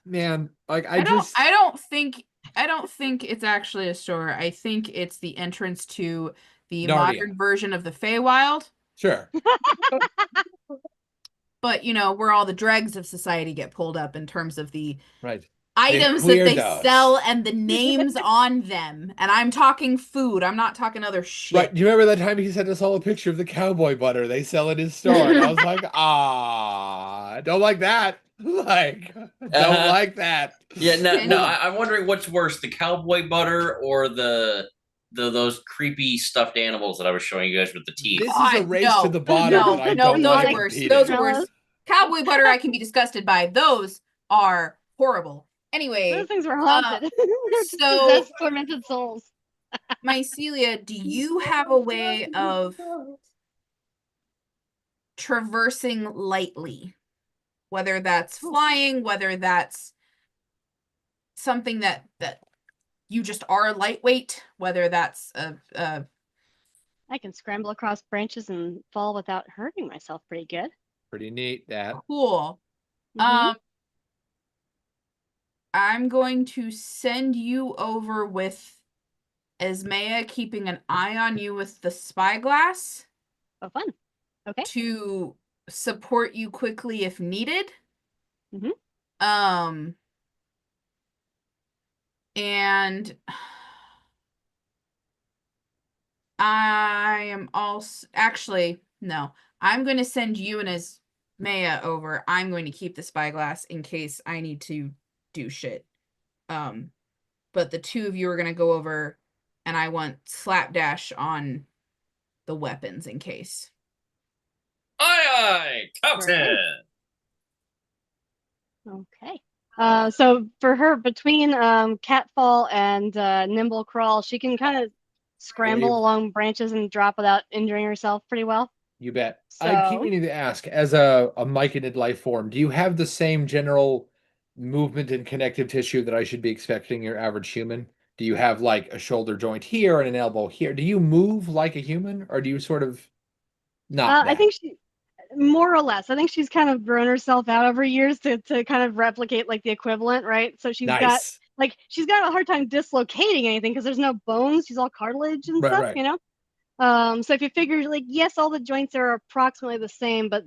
Man, like I don't think it's actually a store. I think it's the entrance to the Narnia. modern version of the Feywild. Sure. But where all the dregs of society get pulled up in terms of the Right. items that they sell and the names on them. And I'm talking food. I'm not talking other shit. Right. Do you remember that time he sent us all a picture of the cowboy butter they sell in his store? And I was like, don't like that. Like, don't like that. Yeah, no. I'm wondering what's worse, the cowboy butter or those creepy stuffed animals that I was showing you guys with the teeth. This is a race to the bottom. Those are worse. Those are worse. Cowboy butter, I can be disgusted by. Those are horrible. Anyway, those things were haunted. So tormented souls. Mycelia, do you have a way of traversing lightly? Whether that's flying, whether that's something that you just are lightweight, whether that's I can scramble across branches and fall without hurting myself pretty good. Pretty neat, that. Cool. Mm-hmm. I'm going to send you over with Esmea, keeping an eye on you with the spyglass. Oh, fun. Okay. To support you quickly if needed. Mm-hmm. And I am also no. I'm going to send you and Esmea over. I'm going to keep the spyglass in case I need to do shit. But the two of you are going to go over, and I want Slapdash on the weapons in case. Aye, Captain. Okay. So for her, between Catfall and Nimble Crawl, she can kind of scramble along branches and drop without injuring herself pretty well. You bet. I keep meaning to ask, as a myconid life form, do you have the same general movement and connective tissue that I should be expecting your average human? Do you have like a shoulder joint here and an elbow here? Do you move like a human, or do you sort of not? I think she, more or less, I think she's kind of grown herself out over years to kind of replicate like the equivalent, right? So she's got she's got a hard time dislocating anything because there's no bones. She's all cartilage and stuff, you know? So if you figure like, yes, all the joints are approximately the same, but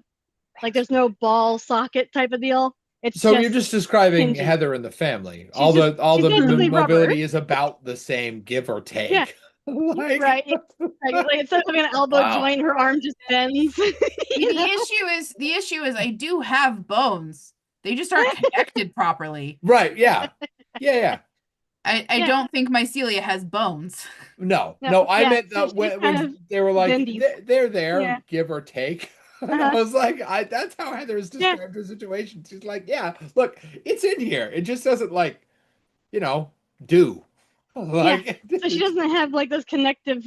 like there's no ball socket type of deal. It's so you're just describing Heather and the family. All the mobility rubber. Is about the same, give or take. Yeah. Like, right. Like instead of having an elbow joint, her arm just bends. The issue is I do have bones. They just aren't connected properly. Right, yeah. Yeah. I don't think Mycelia has bones. No. I meant that when they were like, they're there, give or take. I was like, that's how Heather's described her situation. She's like, yeah, look, it's in here. It just doesn't like, do. Like, so she doesn't have like those connective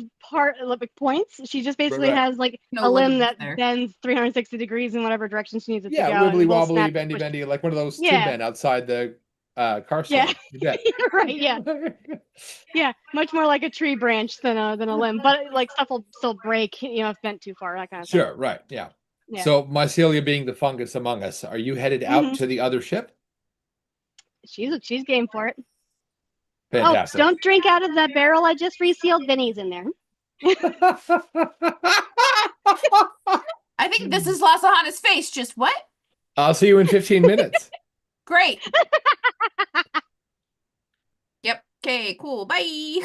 points. She just basically has like a limb that bends 360 degrees in whatever direction she needs it to go. Yeah, wibbly wobbly, bendy, like one of those tube men outside the car store. Yeah. Right, yeah. Yeah, much more like a tree branch than a limb. But like stuff will still break, if bent too far, that kind of thing. Sure, right, yeah. So Mycelia being the fungus among us, are you headed out to the other ship? She's game for it. Fantastic. Oh, don't drink out of that barrel I just resealed. Vinny's in there. I think this is Lasahana's face. Just what? I'll see you in 15 minutes. Great. Yep. Okay, cool. Bye.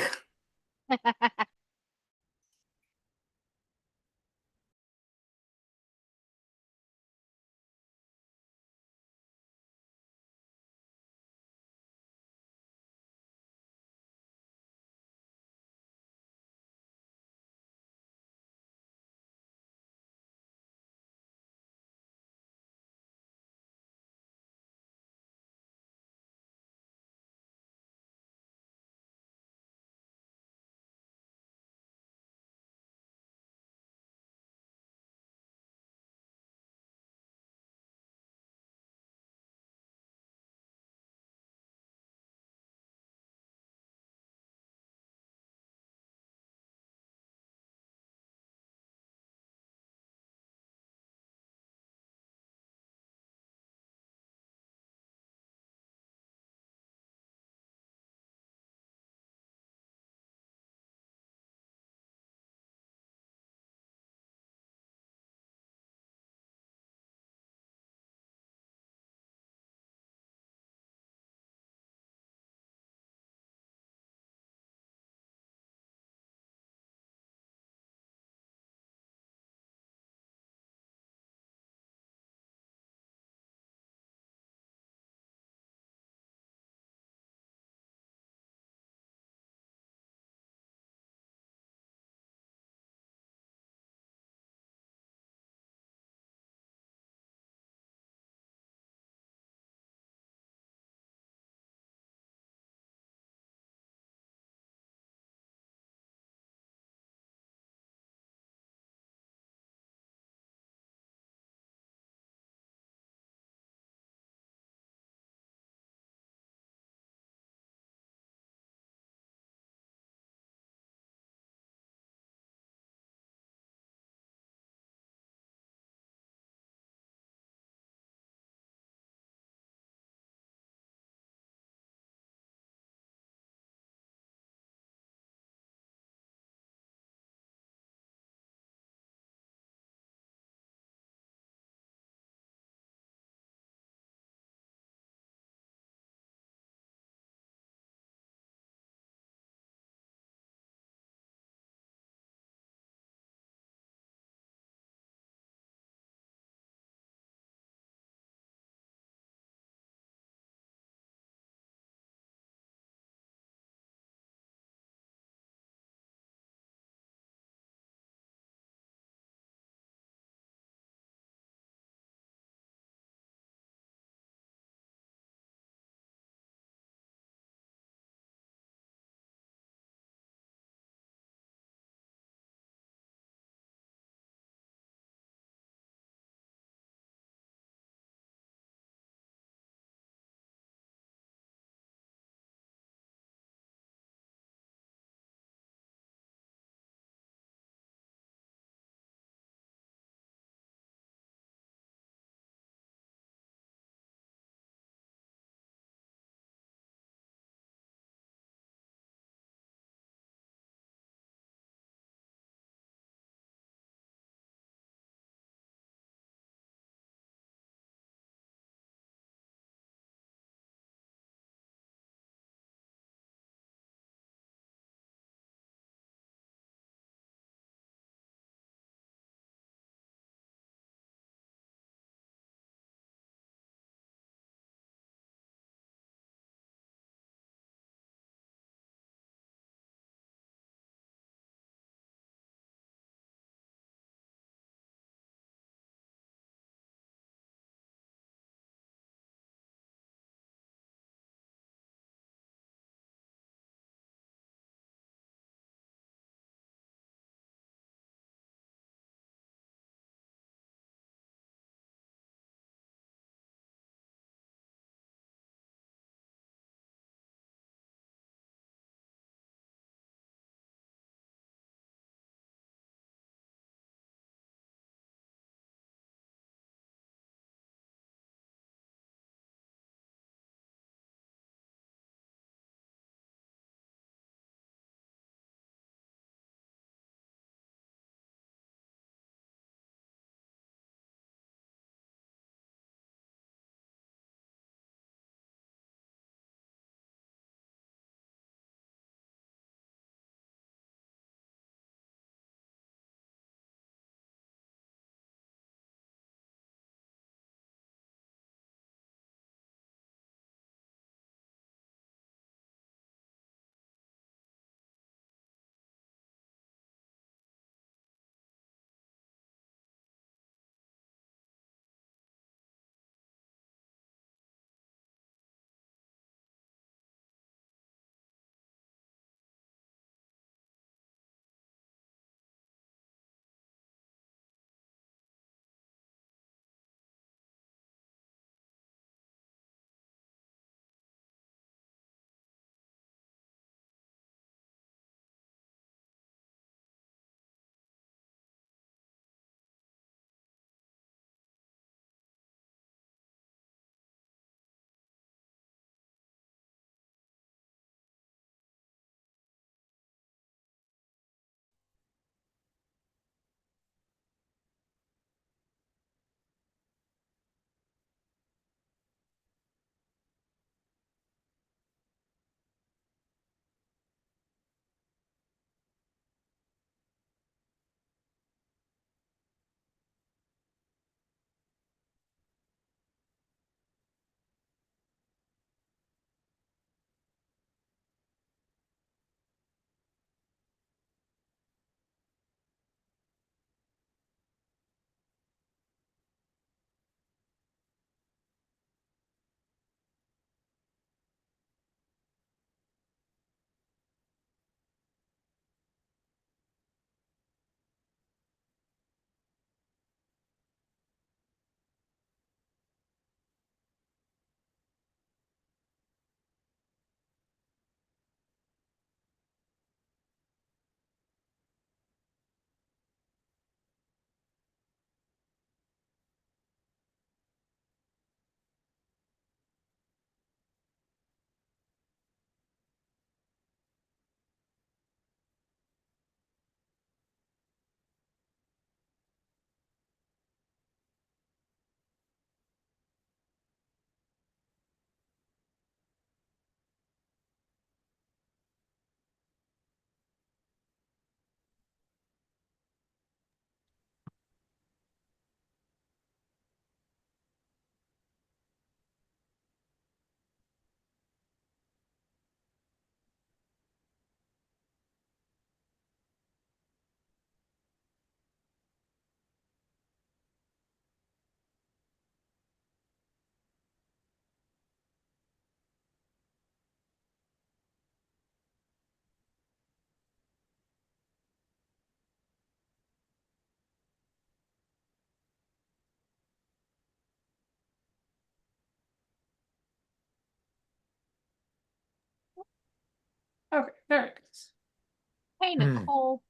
Nicole.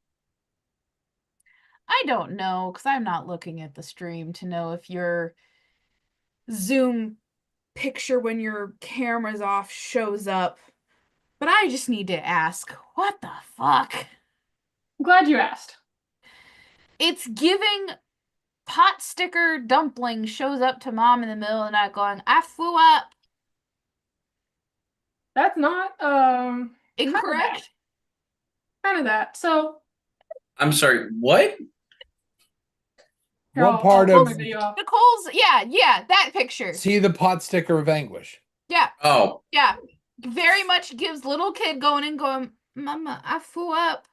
I don't know, because I'm not looking at the stream to know if your Zoom picture when your camera's off shows up. But I just need to ask, what the fuck? I'm glad you asked. It's giving pot sticker dumpling shows up to mom in the middle of the night going, I flew up. That's not Incorrect? Kind of that. So I'm sorry, what? What part I'll of Nicole's, yeah, that picture. See the pot sticker of anguish? Yeah. Oh. Yeah. Very much gives little kid going, Mama, I flew up.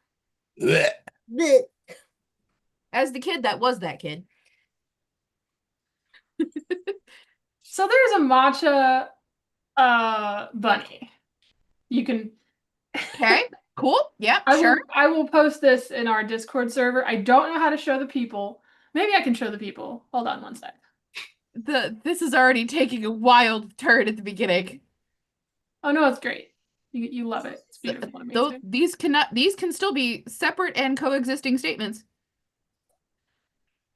Blech. As the kid that was that kid. So there's a matcha bunny. You can Okay, cool. Yeah, sure. I will post this in our Discord server. I don't know how to show the people. Maybe I can show the people. Hold on one sec. This is already taking a wild turn at the beginning. Oh no, it's great. You love it. It's beautiful. These can still be separate and coexisting statements.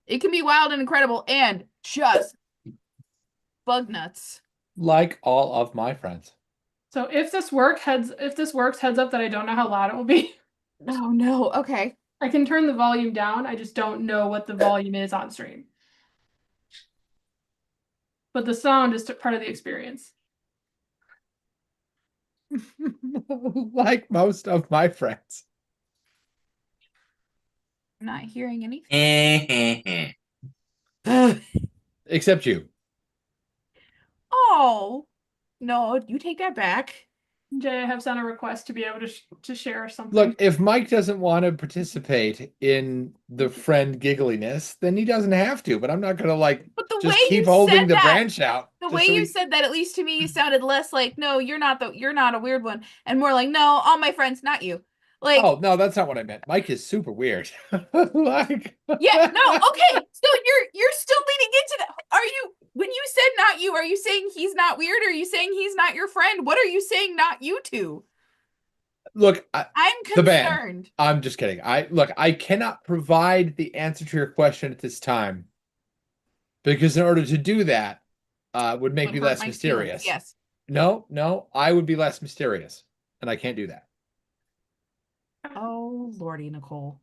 It can be wild and incredible and just bug nuts. Like all of my friends. So if this works, heads up that I don't know how loud it will be. Oh no, okay. I can turn the volume down. I just don't know what the volume is on stream. But the sound is part of the experience. Like most of my friends. I'm not hearing anything. Except you. Oh, no, you take that back. Jay, I have sent a request to be able to share something. Look, if Mike doesn't want to participate in the friend giggliness, then he doesn't have to. But I'm not going to just keep holding the branch out. The way you said that, at least to me, sounded less like, no, you're not a weird one, and more like, no, all my friends, not you. Like, oh no, that's not what I meant. Mike is super weird. Yeah, no, okay. So you're still leading into that. When you said not you, are you saying he's not weird? Or are you saying he's not your friend? What are you saying not you two? Look, I'm concerned. I'm just kidding. I cannot provide the answer to your question at this time. Because in order to do that, would make me less mysterious. Yes. No, I would be less mysterious. And I can't do that. Oh, Lordy, Nicole.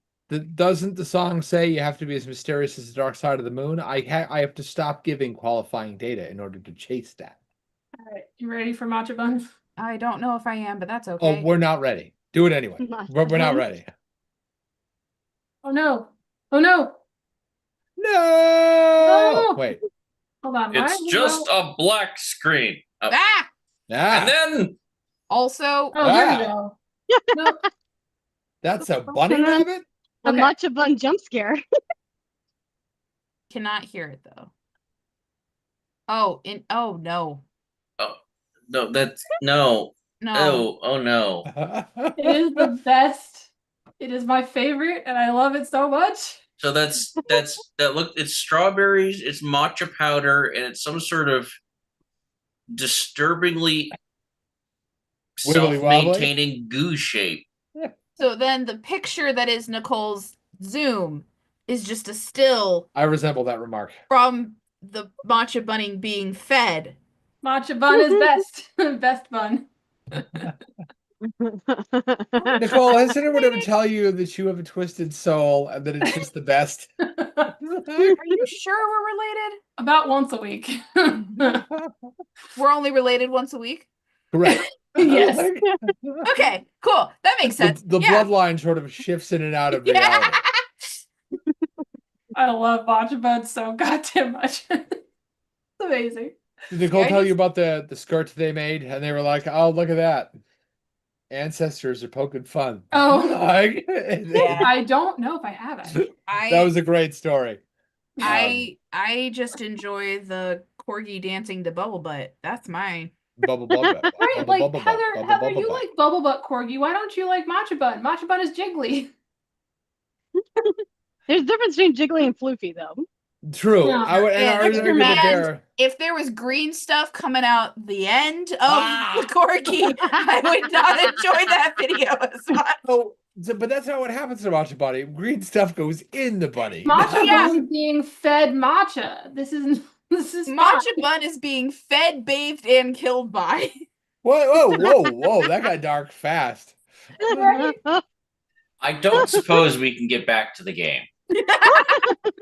Doesn't the song say you have to be as mysterious as the dark side of the moon? I have to stop giving qualifying data in order to chase that. All right, you ready for matcha buns? I don't know if I am, but that's okay. Oh, we're not ready. Do it anyway. We're not ready. Oh no! Oh no! No! Oh! Wait. Hold on. It's just a black screen. Oh. Ah! And then also. Oh, there we go. No. That's a bunny rabbit? A matcha bun jump scare. Cannot hear it though. Oh no. Oh no, that's no. No. Oh no. It is the best. It is my favorite, and I love it so much. So that look. It's strawberries. It's matcha powder, and it's some sort of disturbingly self-maintaining goo shape. So then the picture that is Nicole's Zoom is just a still. I resemble that remark. From the matcha bunny being fed. Matcha bun is best. Best bun. Nicole, has anyone ever tell you that you have a twisted soul and that it's just the best? Are you sure we're related? About once a week. We're only related once a week? Correct. Yes. Okay, cool. That makes sense. The bloodline sort of shifts in and out of reality. I love matcha buns so goddamn much. It's amazing. Did Nicole tell you about the skirt they made? And they were like, oh, look at that. Ancestors are poking fun. Oh. I don't know if I have it. That was a great story. I just enjoy the corgi dancing to bubble butt. That's mine. Bubble butt. Right, like Heather, you like bubble butt corgi. Why don't you like matcha bun? Matcha bun is jiggly. There's a difference between jiggly and floofy, though. True. Yeah. If there was green stuff coming out the end of the corgi, I would not enjoy that video as much. So But that's not what happens to Matcha Bunny. Green stuff goes in the bunny. Matcha Bun is being fed matcha. This is Matcha Bun is being fed, bathed, and killed by. Whoa! That got dark fast. I don't suppose we can get back to the game.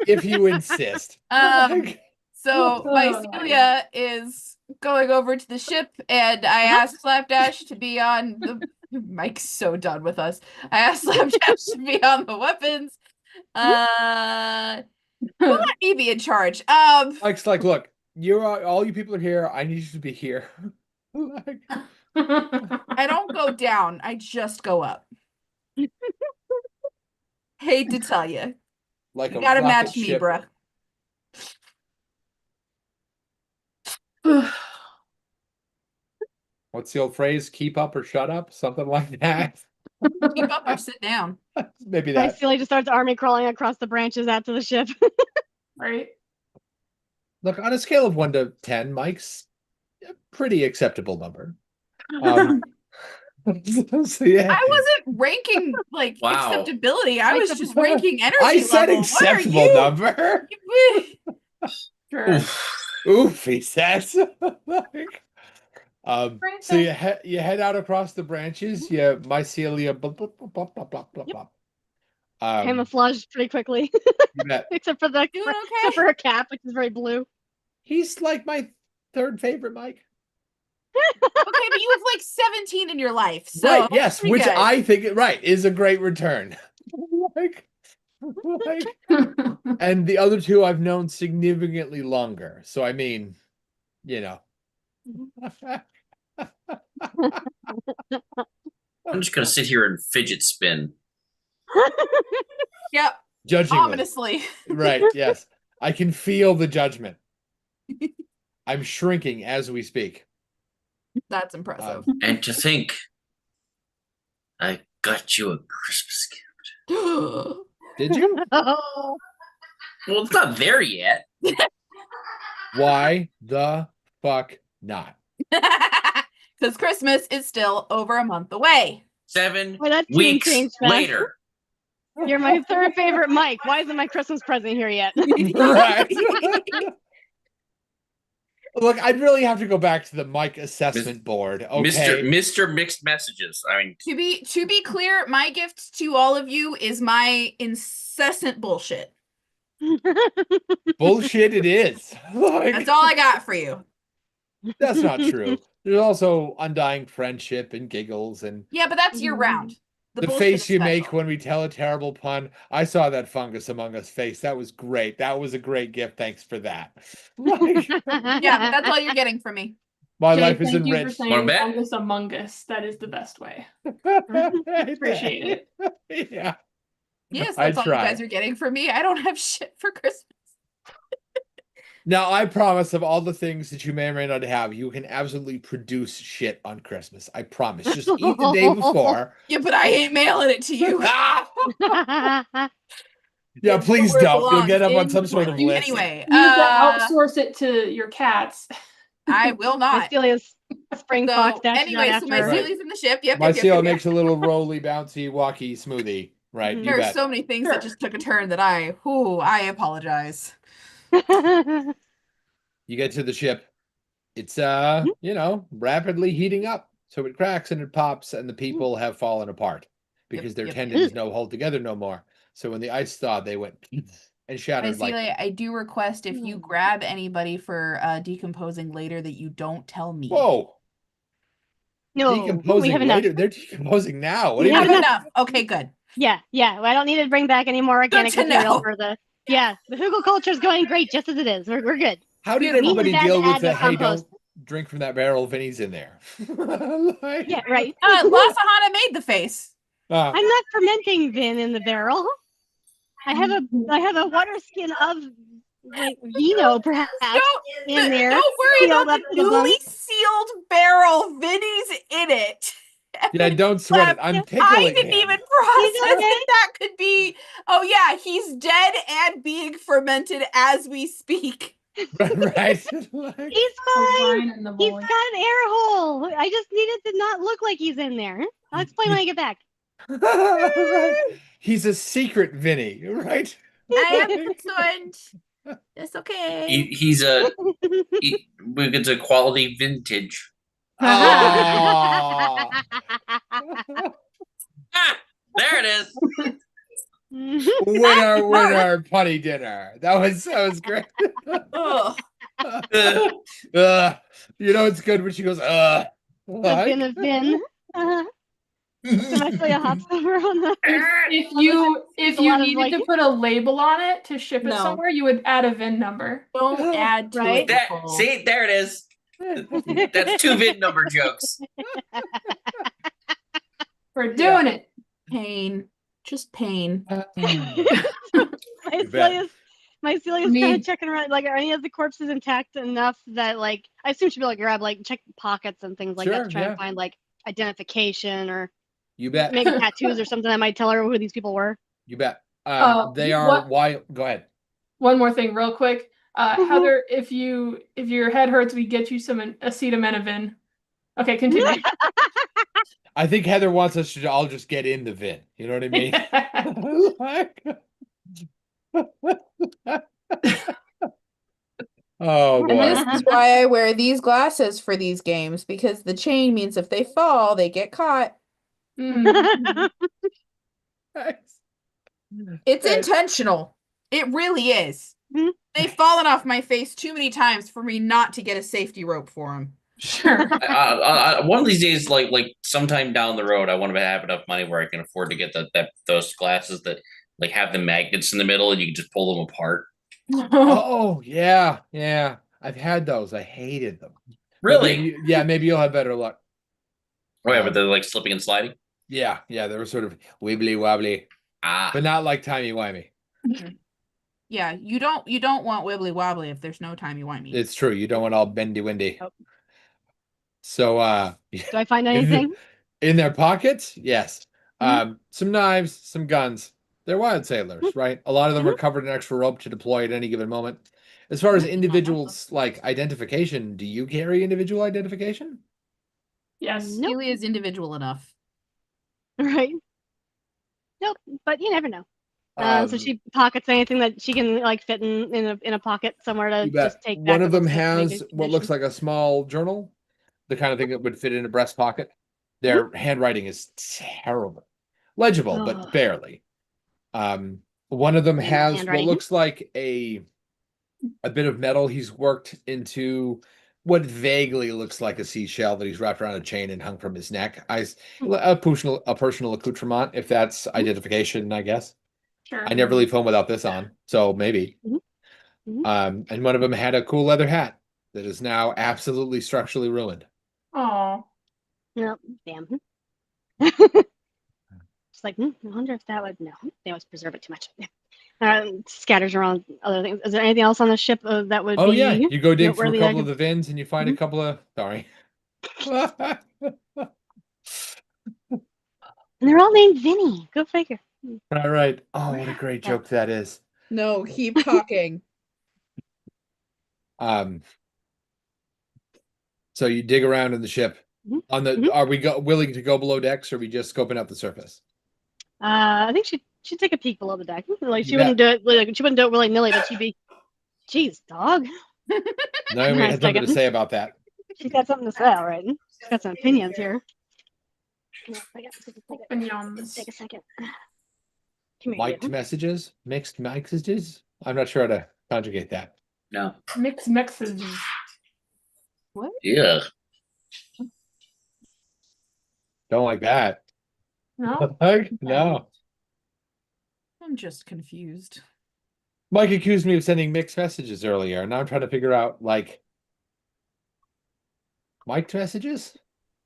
If you insist. So Mycelia is going over to the ship, and I asked Slapdash to be on the. Mike's so done with us. I asked Slapdash to be on the weapons. Who let me be in charge? Mike's like, look, all you people are here. I need you to be here. I don't go down. I just go up. Hate to tell you. Like you gotta match me, bruh. What's the old phrase? Keep up or shut up? Something like that. Keep up or sit down. Maybe that. Mycelia just starts army crawling across the branches out to the ship. Right. Look, on a scale of 1 to 10, Mike's a pretty acceptable number. So, yeah. I wasn't ranking like acceptability. I was just ranking energy. I said level. acceptable number. Sure. Oof, he says. So you head out across the branches. Yeah, Mycelia. Blah, blah, blah, blah, blah, blah, blah. Camouflaged pretty quickly. except for her cap, which is very blue. He's like my third favorite Mike. Okay, but you have like 17 in your life. So right, yes, which good. I think is a great return. And the other two I've known significantly longer. So I mean, you know. I'm just gonna sit here and fidget spin. Yep. Judging ominously. Right, yes. I can feel the judgment. I'm shrinking as we speak. That's impressive. And to think I got you a Christmas gift. Did you? Oh. Well, it's not there yet. Why the fuck not? Because Christmas is still over a month away. 7 weeks later. You're my third favorite Mike. Why isn't my Christmas present here yet? Right. Look, I'd really have to go back to the Mike assessment board. Okay. Mr. Mixed Messages. I mean, to be clear, my gift to all of you is my incessant bullshit. Bullshit it is. That's all I got for you. That's not true. There's also undying friendship and giggles and yeah, but that's year round. The face you make when we tell a terrible pun. I saw that Fungus Among Us face. That was great. That was a great gift. Thanks for that. Yeah, that's all you're getting from me. My life is enriched. Thank you for saying Fungus Among Us. That is the best way. Appreciate it. Yeah. Yes, that's all you guys are getting from me. I don't have shit for Christmas. Now, I promise of all the things that you may or may not have, you can absolutely produce shit on Christmas. I promise. Just eat the day before. Yeah, but I ain't mailing it to you. Yeah, please don't. You'll get up on some sort of list. Anyway, you can outsource it to your cats. I will not. Mycelia's spring fox. Anyway, so Mycelia's in the ship. Yep. Mycelia makes a little roly, bouncy, walky smoothie. Right. There are so many things that just took a turn that I apologize. You get to the ship. It's rapidly heating up. So it cracks and it pops, and the people have fallen apart because their tendons no hold together no more. So when the ice thawed, they went and shattered. Mycelia, I do request if you grab anybody for decomposing later that you don't tell me. Whoa. No, decomposing later. They're decomposing now. What do you have enough? Okay, good. Yeah. Well, I don't need to bring back any more organic material for the. Yeah, the hugel culture is going great just as it is. We're good. How did everybody deal with the hey, don't drink from that barrel? Vinny's in there. Yeah, right. Lasahana made the face. I'm not fermenting Vin in the barrel. I have a water skin of vino, perhaps, in there. Don't worry about the newly sealed barrel. Vinny's in it. Yeah, don't sweat it. I'm pickling I didn't even process that could be. Oh yeah, he's dead and being fermented as we speak. Right. He's fine. He's got an air hole. I just need it to not look like he's in there. I'll explain when I get back. Right. He's a secret Vinny, right? I am concerned. It's okay. He's it's a quality vintage. Oh. There it is. Winner, punny dinner. That was great. You know it's good when she goes, The bin of Vin. Can I say a hot summer on that? If you needed to put a label on it to ship it somewhere, you would add a VIN number. Don't add to it. See, there it is. That's 2 VIN number jokes. We're doing it. Pain. Just pain. My Celia's kind of checking around. Like, are any of the corpses intact enough that, like, I assume she'd be able to grab, like, check pockets and things like that to try and find, like, identification or you bet maybe tattoos or something that might tell her who these people were. You bet. They are wild. Go ahead. One more thing, real quick. Heather, if your head hurts, we get you some acetaminophen. Okay, continue. I think Heather wants us to all just get in the VIN. You know what I mean? Oh boy. And this is why I wear these glasses for these games, because the chain means if they fall, they get caught. It's intentional. It really is. They've fallen off my face too many times for me not to get a safety rope for them. Sure. One of these days, like sometime down the road, I want to have enough money where I can afford to get those glasses that like have the magnets in the middle and you can just pull them apart. Oh yeah. I've had those. I hated them. Really? Maybe you'll have better luck. Oh yeah, but they're like slipping and sliding. Yeah, they were sort of wibbly wobbly, but not like timey wimey. Yeah, you don't want wibbly wobbly if there's no timey wimey. It's true. You don't want all bendy windy. Nope. So, do I find anything in their pockets? Yes. Some knives, some guns. They're wild sailors, right? A lot of them are covered in extra rope to deploy at any given moment. As far as individuals like identification, do you carry individual identification? Yes. Celia is individual enough. Right. Nope, but you never know. So she pockets anything that she can like fit in a pocket somewhere to just take back. One of them has what looks like a small journal, the kind of thing that would fit in a breast pocket. Their handwriting is terrible. Legible, but barely. One of them has what looks like a bit of metal he's worked into what vaguely looks like a seashell that he's wrapped around a chain and hung from his neck. A personal accoutrement, if that's identification, I guess. Sure. I never leave home without this on, so maybe. And one of them had a cool leather hat that is now absolutely structurally ruined. Oh. Yep. Damn. It's like, I wonder if that would they always preserve it too much. Scatters around other things. Is there anything else on the ship that would be? Oh yeah, you go dig through a couple of the VINs and you find a couple of. Sorry. And they're all named Vinny. Go figure. All right. Oh, what a great joke that is. No, keep talking. So you dig around in the ship. On the, are we willing to go below decks, or are we just scoping out the surface? I think she'd take a peek below the deck. Like she wouldn't do it. Like, she wouldn't do it willy nilly, but she'd be, "Geez, dog." Naomi had something to say about that. She's got something to say, all right. She's got some opinions here. Opinions. Take a second. Mic'd messages, mixed messages. I'm not sure how to conjugate that. No. Mixed messages. What? Yeah. Don't like that. No. No. I'm just confused. Mike accused me of sending mixed messages earlier, and now I'm trying to figure out like mic'd messages,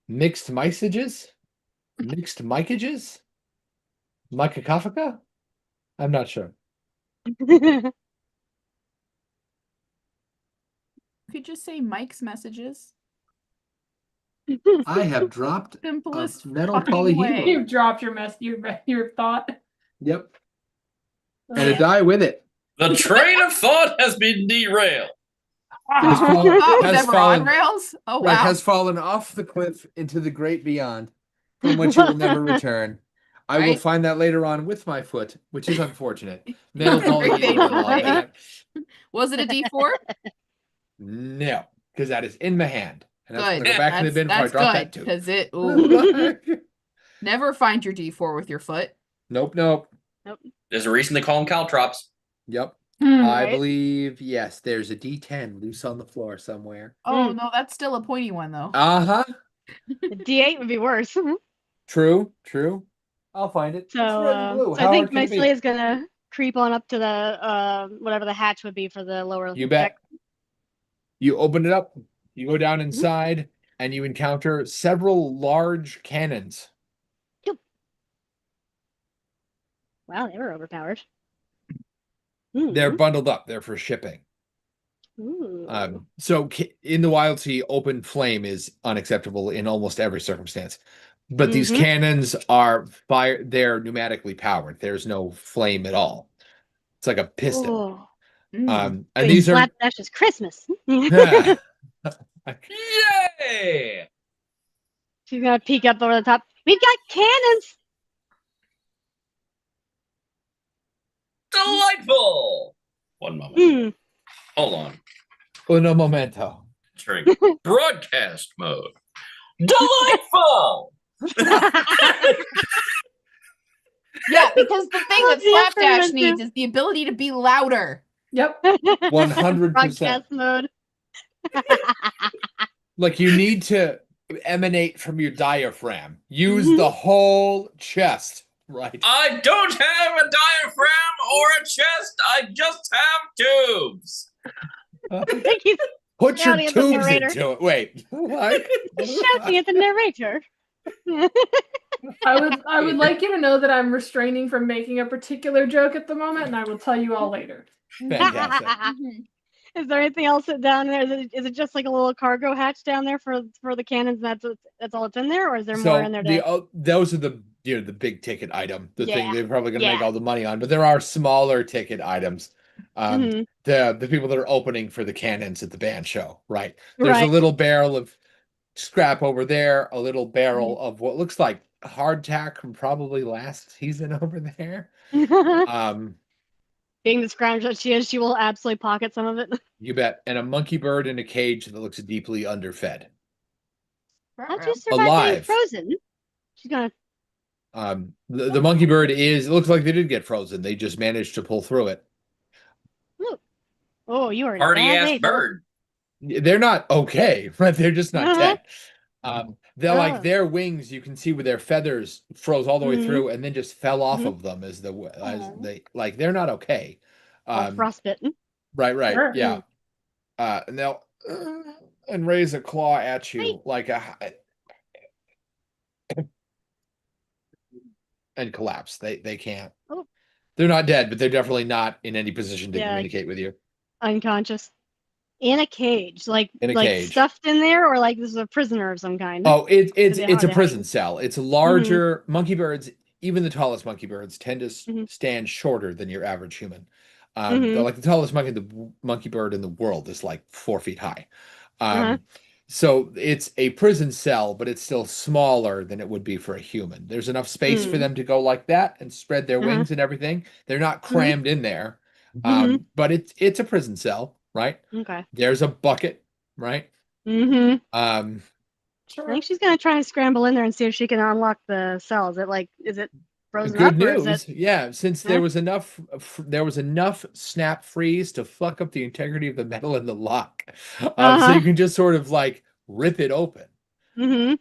mixed messages, mixed micages, Micacophica? I'm not sure. If you just say Mike's messages. I have dropped Simplest a metal fucking polyhedral. way. You've dropped your your thought. Yep. And a die with it. The train of thought has been derailed. Has On rails? Oh, wow. Has fallen off the cliff into the great beyond, from which it will never return. I will find that later on with my foot, which is unfortunate. Nails Very always ruin all painful. that. Was it a D4? No, because that is in my hand. And that's Good. gonna go back in the bin before I That's drop good that too. because it. Never find your D4 with your foot. Nope. There's a reason they call them caltrops. Yep. Hmm. I believe, yes, there's a D10 loose on the floor somewhere. Oh, no, that's still a pointy one, though. Uh-huh. The D8 would be worse. True. I'll find it. So, It's red and blue. so I think my sleigh is gonna creep on up to the whatever the hatch would be for the lower. You bet. deck. You open it up, you go down inside, and you encounter several large cannons. Wow, they were overpowered. They're bundled up. They're for shipping. Ooh. So in the Wildsea, open flame is unacceptable in almost every circumstance. But these cannons are they're pneumatically powered. There's no flame at all. It's like a piston. Oh. And So these are that's just Christmas. Yay! She's gonna peek up over the top. We've got cannons. Delightful. One moment. Hold on. Uno momento. Turning broadcast mode. Delightful. Yeah, because the thing that Slapdash needs is the ability to be louder. Yep. 100%. Broadcast mode. Like you need to emanate from your diaphragm. Use the whole chest. Right. I don't have a diaphragm or a chest. I just have tubes. I think he's Put your shouting at the tubes narrator. into it. Wait. What? shouting at the narrator. I would like you to know that I'm restraining from making a particular joke at the moment, and I will tell you all later. Fantastic. Is there anything else down there? Is it just like a little cargo hatch down there for the cannons? That's all it's in there, or is there more in there? Those are the the big ticket item, the thing they're probably going to make Yeah. all the money on. But there are smaller ticket items. The people that are opening for the cannons at the band show, right? There's a little barrel of scrap over there, a little barrel of what looks like hardtack from probably last season over there. Being the scrounge that she is, she will absolutely pocket some of it. You bet. And a monkey bird in a cage that looks deeply underfed. How'd you survive being Alive. frozen? She's gonna. The monkey bird it looks like they did get frozen. They just managed to pull through it. Oh, you are Party ass bird. They're not okay, but they're just not dead. They're like their wings, you can see where their feathers froze all the way through and then just fell off of them as they like they're not okay. Frostbitten. Right, Sure. yeah. And they'll and raise a claw at you like a and collapse. They can't. Oh. They're not dead, but they're definitely not in any position to communicate with you. Unconscious. In a cage, like cage. stuffed in there, or like this is a prisoner of some kind. Oh, it's a prison cell. It's a larger monkey birds. Even the tallest monkey birds tend to stand shorter than your average human. Like the tallest monkey bird in the world is like 4 feet high. So it's a prison cell, but it's still smaller than it would be for a human. There's enough space for them to go like that and spread their wings and everything. They're not crammed in there. But it's a prison cell, right? Okay. There's a bucket, right? I Sure. think she's gonna try and scramble in there and see if she can unlock the cell. Is it frozen Good up? Or news. is it... Yeah, since there was enough snap freeze to fuck up the integrity of the metal in the lock. So you can just sort of like rip it open. And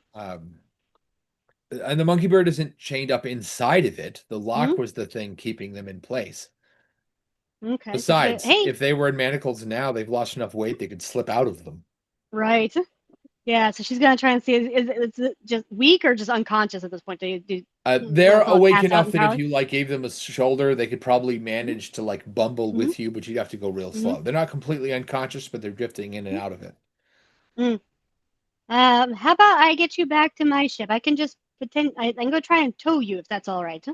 the monkey bird isn't chained up inside of it. The lock was the thing keeping them in place. Okay. Besides, if they were in manacles now, they've lost enough weight they could slip out of them. Right. Yeah, so she's gonna try and see is it just weak or just unconscious at this point? They're awake enough that if you like gave them a shoulder, they could probably manage to like bumble with you, but you'd have to go real slow. They're not completely unconscious, but they're drifting in and out of it. How about I get you back to my ship? I can just pretend I can go try and tow you if that's all right.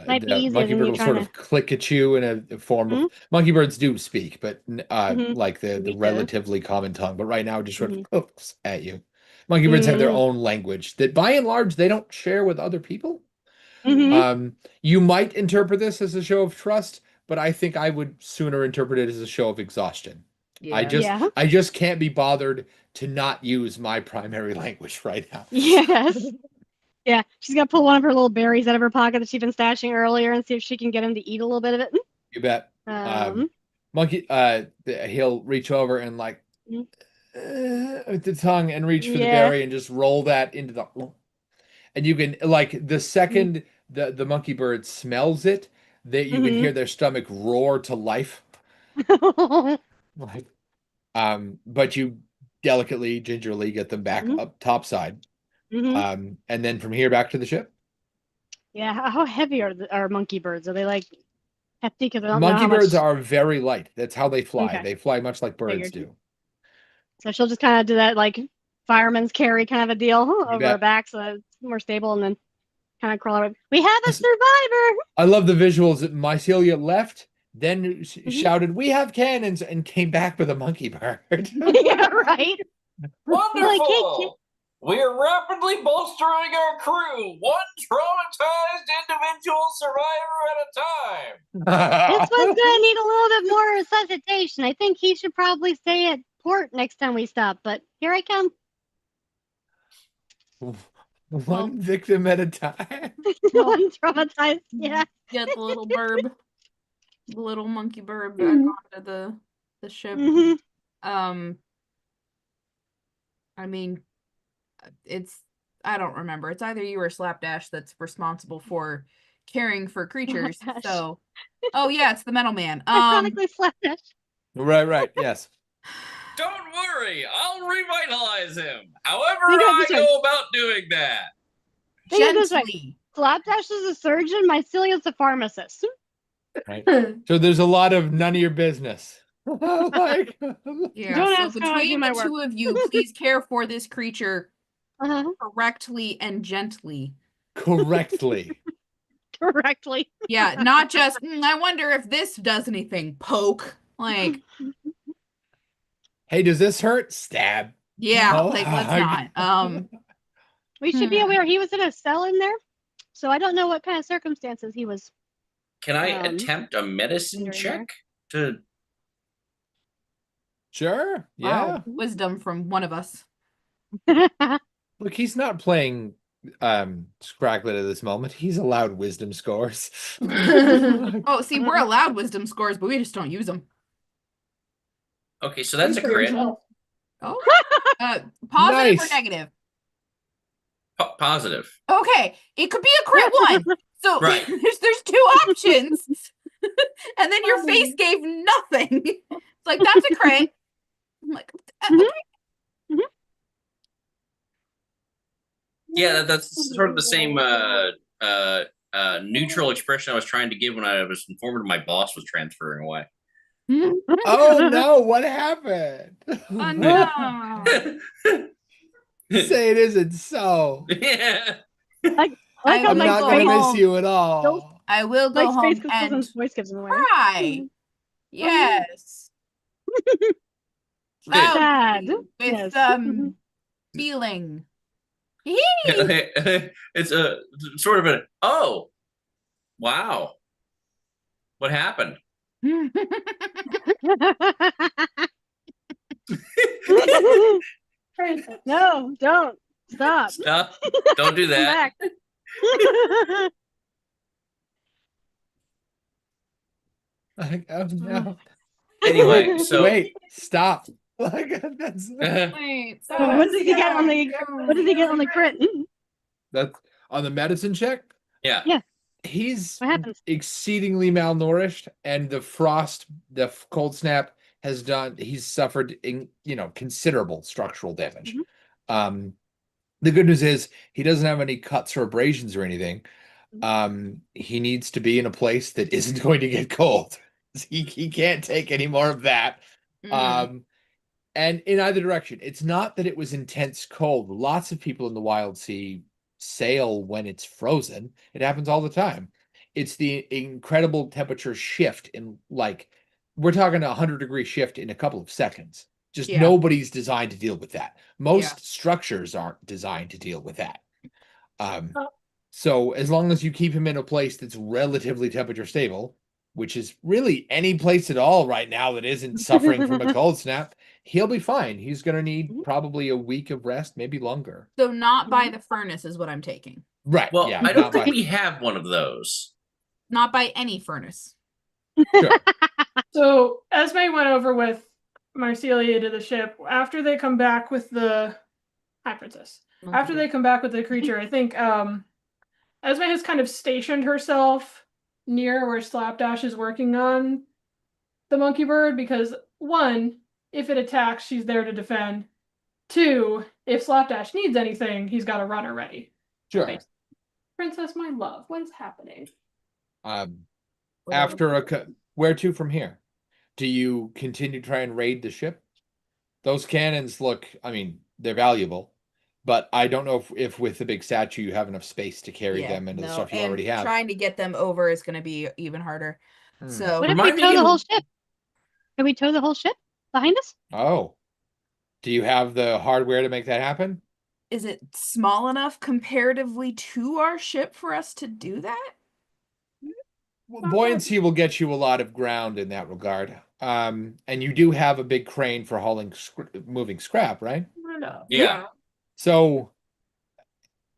Might be The easier monkey than bird you will trying sort to... of click at you in a form of monkey birds do speak, but like the relatively common tongue. But right now, it just sort of clicks at you. Monkey birds have their own language that, by and large, they don't share with other people. You might interpret this as a show of trust, but I think I would sooner interpret it as a show of exhaustion. Yeah. I just can't be bothered to not use my primary language right now. Yes. Yeah, she's got to pull one of her little berries out of her pocket that she'd been stashing earlier and see if she can get him to eat a little bit of it. You bet. Monkey, he'll reach over and like with the tongue and reach for the berry and just roll that into the. And you can like the second the monkey bird smells it, that you can hear their stomach roar to life. Like, but you delicately, gingerly get them back up topside. And then from here back to the ship. Yeah, how heavy are monkey birds? Are they like hefty? Because Monkey birds are very light. That's how they fly. Okay. They fly much like birds do. So she'll just kind of do that like fireman's carry kind of a deal over her back, so that it's more stable, and then kind of crawl over. We have a survivor. I love the visuals that Mycelia left, then shouted, "We have cannons," and came back with a monkey bird. Yeah, right. Wonderful. We are rapidly bolstering our crew, one traumatized individual survivor at a time. This one's gonna need a little bit more resuscitation. I think he should probably stay at port next time we stop, but here I come. One victim at a time. One traumatized, yeah. Get the little burb, the little monkey burb back onto the ship. I mean, I don't remember. It's either you or Slapdash that's responsible for caring for creatures. Slapdash. So, yeah, it's the Metal Man. Ironically, Slapdash. Right, yes. Don't worry, I'll revitalize him. However I go about doing that. Gently. Slapdash is a surgeon, Mycelia's a pharmacist. Right. So there's a lot of none of your business. Like, yeah, so between the two of you, please care for this creature correctly and gently. Correctly. Yeah, not just, I wonder if this does anything. Poke. Like, hey, does this hurt? Stab. Yeah, like, let's not. We should be aware he was in a cell in there, so I don't know what kind of circumstances he was. Can I attempt a medicine check to... Sure. Yeah. Wow. Wisdom from one of us. Look, he's not playing Scraglet at this moment. He's allowed wisdom scores. Oh, see, we're allowed wisdom scores, but we just don't use them. Okay, so that's a crit. Oh, positive or negative? Positive. Okay, it could be a crit one. So right. there's two options, and then your face gave nothing. It's like, that's a crit. I'm like, okay. Yeah, that's sort of the same neutral expression I was trying to give when I was informed my boss was transferring away. Oh no, what happened? Oh no. Say it isn't so. Yeah. I'm not going to miss you at all. I will go home and voice gives him away. cry. Yes. Sad. With feeling. It's a sort of a wow. What happened? No, don't stop. Stop. Don't do that. Oh no. Anyway, so wait, stop. That's Wait, what did he get on the crit? That's on the medicine check? Yeah. He's exceedingly malnourished, and the cold snap he's suffered considerable structural damage. The good news is he doesn't have any cuts or abrasions or anything. He needs to be in a place that isn't going to get cold. He can't take any more of that. And in either direction, it's not that it was intense cold. Lots of people in the Wildsea sail when it's frozen. It happens all the time. It's the incredible temperature shift in, like, we're talking 100-degree shift in a couple of seconds. Just nobody's designed to deal with that. Most structures aren't designed to deal with that. So as long as you keep him in a place that's relatively temperature stable, which is really any place at all right now that isn't suffering from a cold snap, he'll be fine. He's going to need probably a week of rest, maybe longer. So not by the furnace is what I'm taking. Right. Well, yeah, I don't think we have one of those. Not by any furnace. Sure. So Esme went over with Marcelia to the ship. After they come back with the Hi Princess. After they come back with the creature, I think Esme has kind of stationed herself near where Slapdash is working on the monkey bird because, one, if it attacks, she's there to defend. Two, if Slapdash needs anything, he's got a runner ready. Sure. Wait. Princess, my love, what is happening? After where to from here? Do you continue to try and raid the ship? Those cannons look, I mean, they're valuable. But I don't know if with the big statue you have enough space to carry them into the stuff you already have. Trying to get them over is going to be even harder. So what if we tow the whole ship? Can we tow the whole ship behind us? Oh. Do you have the hardware to make that happen? Is it small enough comparatively to our ship for us to do that? Well, buoyancy will get you a lot of ground in that regard. And you do have a big crane for hauling moving scrap, right? Yeah. So,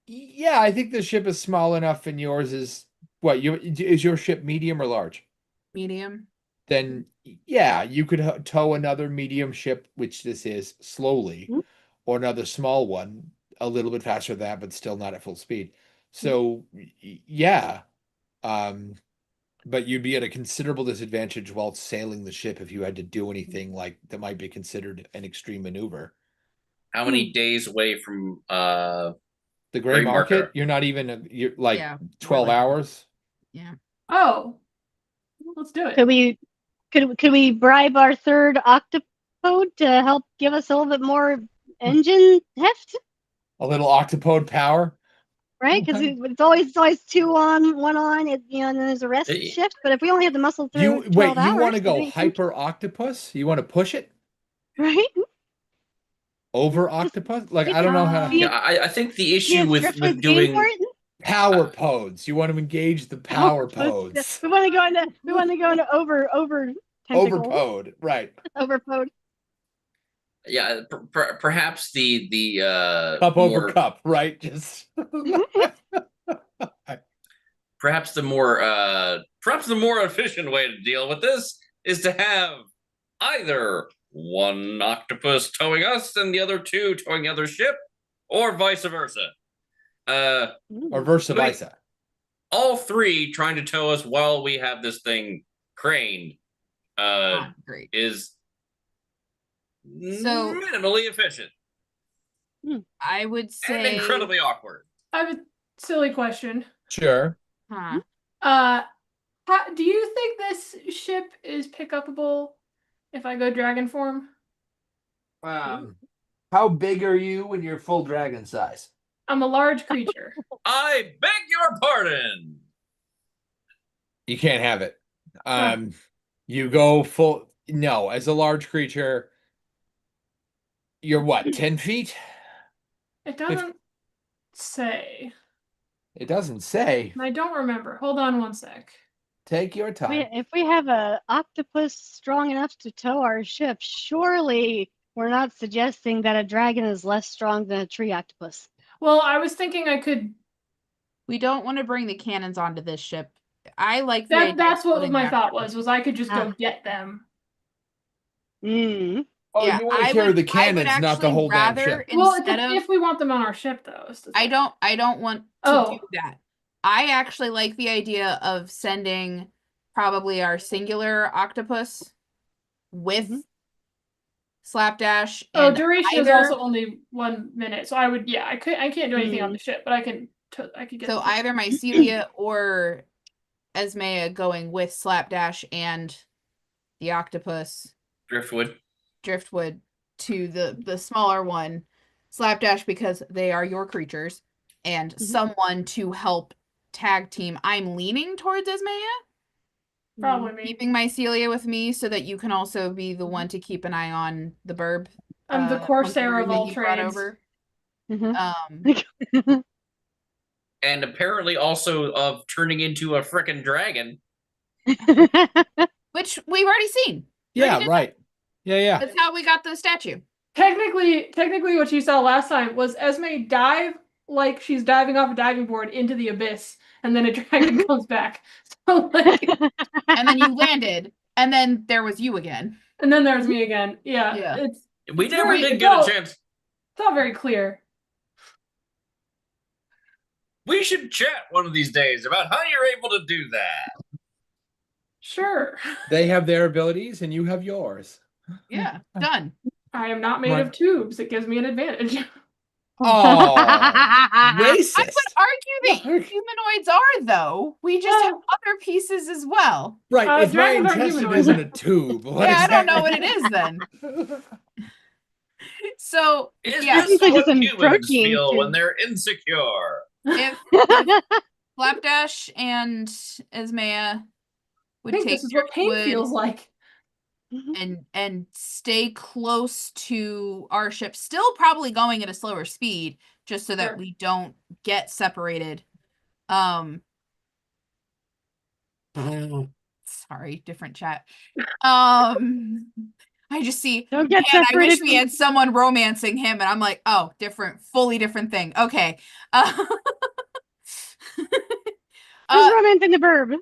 yeah, I think the ship is small enough, and yours is is your ship medium or large? Medium. Then, yeah, you could tow another medium ship, which this is, slowly, or another small one, a little bit faster than that, but still not at full speed. So, yeah, but you'd be at a considerable disadvantage while sailing the ship if you had to do anything like that might be considered an extreme maneuver. How many days away from the gray market? You're not even you're like 12 hours. Yeah. Oh, let's do it. Could we bribe our third octopode to help give us a little bit more engine heft? A little octopode power, right? Because it's always 2 on, 1 on. And then there's a rest shift. But if we only have to muscle through 12 hours, you want to go hyper octopus? You want to push it, right? Over octopus? Like, I don't know how. Yeah, I think the issue with doing power pods. You want to engage the power pods. We want to go into over tentacle. Overpode, right? Overpode. Yeah, perhaps the cup over cup, right? Just perhaps the more efficient way to deal with this is to have either one octopus towing us and the other 2 towing the other ship, or vice versa. Or versa. All 3 trying to tow us while we have this thing craned great. Is so minimally efficient. I would say and incredibly awkward. I have a silly question. Sure. Do you think this ship is pick-upable if I go dragon form? How big are you when you're full dragon size? I'm a large creature. I beg your pardon. You can't have it. You go full. No, as a large creature, you're what, 10 feet? It doesn't say. It doesn't say. I don't remember. Hold on one sec. Take your time. If we have an octopus strong enough to tow our ship, surely we're not suggesting that a dragon is less strong than a tree octopus. Well, I was thinking I could. We don't want to bring the cannons onto this ship. I like that. That's what my thought was I could just go get them. Oh, yeah, you want to carry the cannons, not the whole damn ship. Well, if we want them on our ship, though. I don't want to do that. I actually like the idea of sending probably our singular octopus with Slapdash. Duration is also only 1 minute, so I would. Yeah, I can't do anything on the ship, but I could get. So either Mycelia or Esmea going with Slapdash and the octopus. Driftwood to the smaller one, Slapdash, because they are your creatures, and someone to help tag team. I'm leaning towards Esmea. Probably me. Keeping Mycelia with me so that you can also be the one to keep an eye on the burb. I'm the Corsair of all trades. and apparently also of turning into a frickin' dragon. Which we've already seen. Yeah, right. Yeah. That's how we got the statue. Technically, what you saw last time was Esme dive like she's diving off a diving board into the abyss, and then a dragon comes back. So like, and then you landed, and then there was you again. And then there's me again. Yeah. We never did get a chance. It's all very clear. We should chat one of these days about how you're able to do that. Sure. They have their abilities and you have yours. Yeah, done. I am not made of tubes. It gives me an advantage. Oh, racist. I would argue that humanoids are, though. We just have other pieces as well. Right, if my dragons are intestine humanoids. isn't a tube. I don't know what it is then. So, It's yeah. just like what some humans protein feel too. when they're insecure. If Flapdash and Ismaya I would think take this is what pain Driftwood feels like. and stay close to our ship, still probably going at a slower speed, just so that Sure. we don't get separated. Sorry, different chat. I just see, Don't get man, I separated. wish we had someone romancing him, and I'm like, oh, fully different thing. Okay. Who's romancing the verb?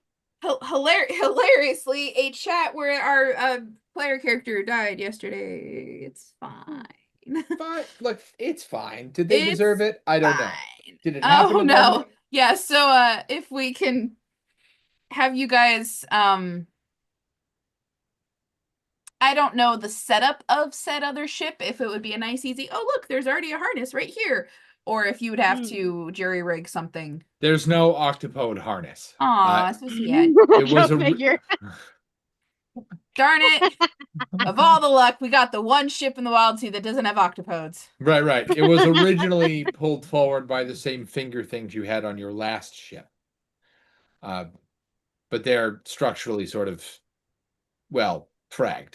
Hilariously, a chat where our player character died yesterday. It's fine. Fine. Look, it's fine. Did they deserve it? I don't know. Did it happen? Oh no. Yeah, so if we can have you guys I don't know the setup of said other ship, if it would be a nice easy, oh look, there's already a harness right here. Or if you would have to jerry rig something. There's no octopode harness. Aw, so sad. It was Go a figure. Darn it. Of all the luck, we got the one ship in the Wildsea that doesn't have octopodes. Right. It was originally pulled forward by the same finger things you had on your last ship. But they're structurally sort of, well, fragged.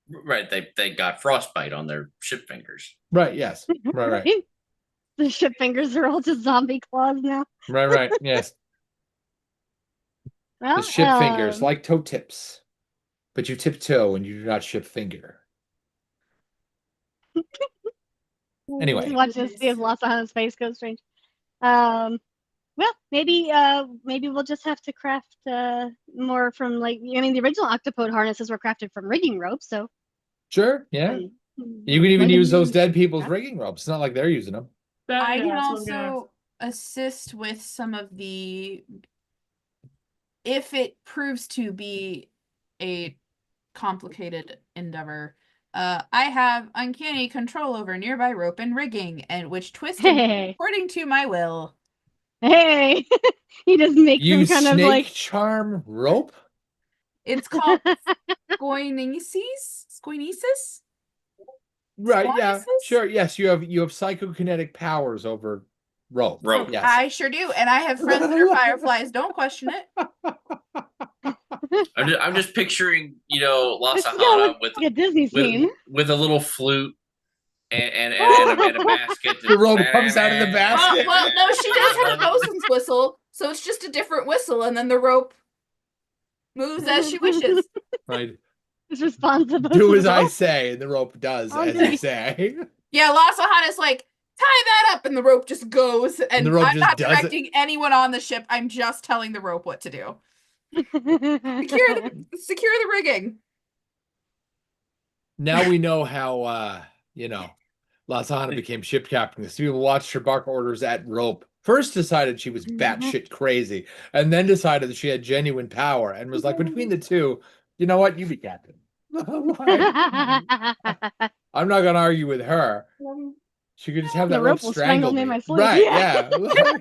Right, they got frostbite on their ship fingers. Right, yes. Right. The ship fingers are all just zombie claws now. Right, yes. Well, The ship fingers, like toe tips. But you tiptoe and you do not ship finger. Anyway. Watch this see if Lasahana's face goes strange. Well, maybe we'll just have to craft more from the original octopode harnesses were crafted from rigging ropes, so Sure, yeah. You can even use those dead people's rigging ropes. It's not like they're using them. I can also assist with some of the, if it proves to be a complicated endeavor, I have uncanny control over nearby rope and rigging, and which twist according to my will. Hey, he just makes them kind of like charm rope. It's called Squenesis. Right, yeah, Squenesis? sure. Yes, you have psychokinetic powers over rope. Rope. Yes. I sure do, and I have friends that are fireflies. Don't question it. I'm just picturing, this is Lasahana like a Disney scene. with a little flute and a basket. The rope comes out of the basket. Well, no, she does have a bosun's whistle, so it's just a different whistle, and then the rope moves as she wishes. Right. It's responsible. Do as I say, and the rope does as Okay. I say. Yeah, Lasahana's like, tie that up, and the rope just goes, and the rope I'm just not does directing anyone on the ship. I'm just telling the rope what to do. Secure the rigging. Now we know how Lasahana became ship captain. The people watched her bark orders at rope. First decided she was batshit crazy, and then decided that she had genuine power, and was like, between the two, you know what? You be captain. I'm not gonna argue with her. She could just have that The rope rope will strangle strangle me me. in my sleep. Right? Yeah. Yeah.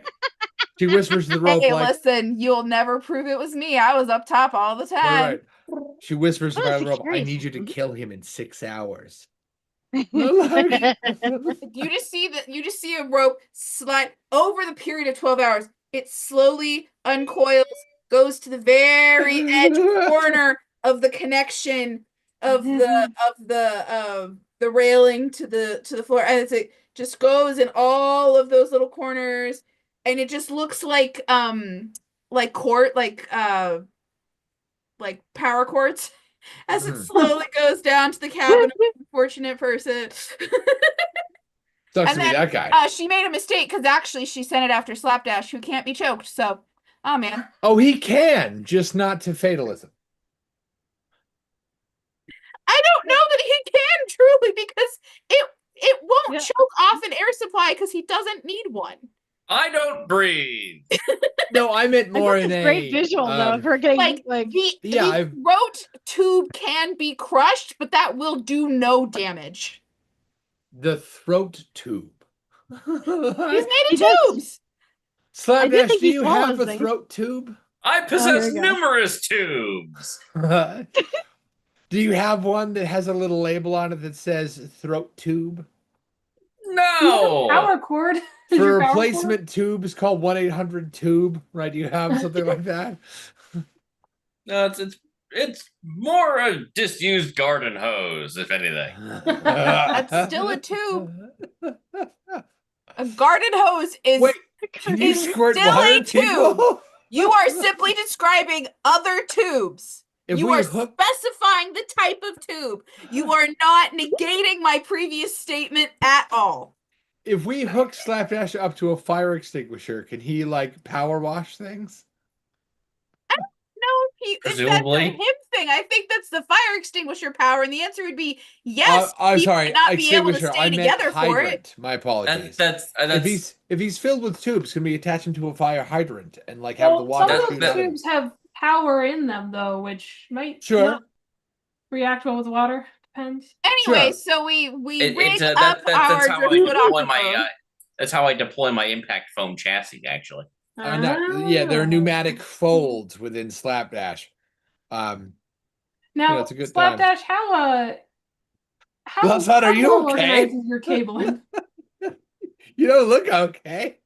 She whispers to the rope Hey, like, listen, you'll never prove it was me. I was up top all the time. right. She whispers to Oh, the rope, "I security. need you to kill him in 6 hours." You just see a rope slide over the period of 12 hours. It slowly uncoils, goes to the very edge corner of the connection of the railing to the floor, and it's like, just goes in all of those little corners, and it just looks like cord, like power cords as it slowly goes down to the cabin of an unfortunate person. Sucks And to be then that guy. she made a mistake because actually she sent it after Slapdash, who can't be choked. So, oh man. Oh, he can, just not to fatalism. I don't know that he can truly, because it won't choke off an air supply because he doesn't need one. I don't breathe. No, I meant more in a great visual though for getting the throat tube can be crushed, but that will do no damage. The throat tube. He's made of tubes. Slapdash, do you have a throat tube? I possess numerous tubes. Do you have one that has a little label on it that says throat tube? No. Power cord. For replacement tubes, call 1-800-TUBE, right? Do you have something like that? No, it's more a disused garden hose, if anything. That's still a tube. A garden hose is, can you squirt still water, a tube. You are simply describing other tubes. You are specifying the type of tube. You are not negating my previous statement at all. If we hook Slapdash up to a fire extinguisher, can he like power wash things? I don't know if that's a him thing. I think that's the fire extinguisher power, and the answer would be yes. I'm sorry, not be able to stay together for it. My apologies. That's if he's filled with tubes, can we attach him to a fire hydrant and like have the water? Some of those tubes have power in them though, which might not react well with water. Depends. Anyway, so we rig up our driftwood octopode. That's how I deploy my impact foam chassis, actually. There are pneumatic folds within Slapdash. Now, it's a good Slapdash, how are you okay? Organized is your cabling? You don't look okay.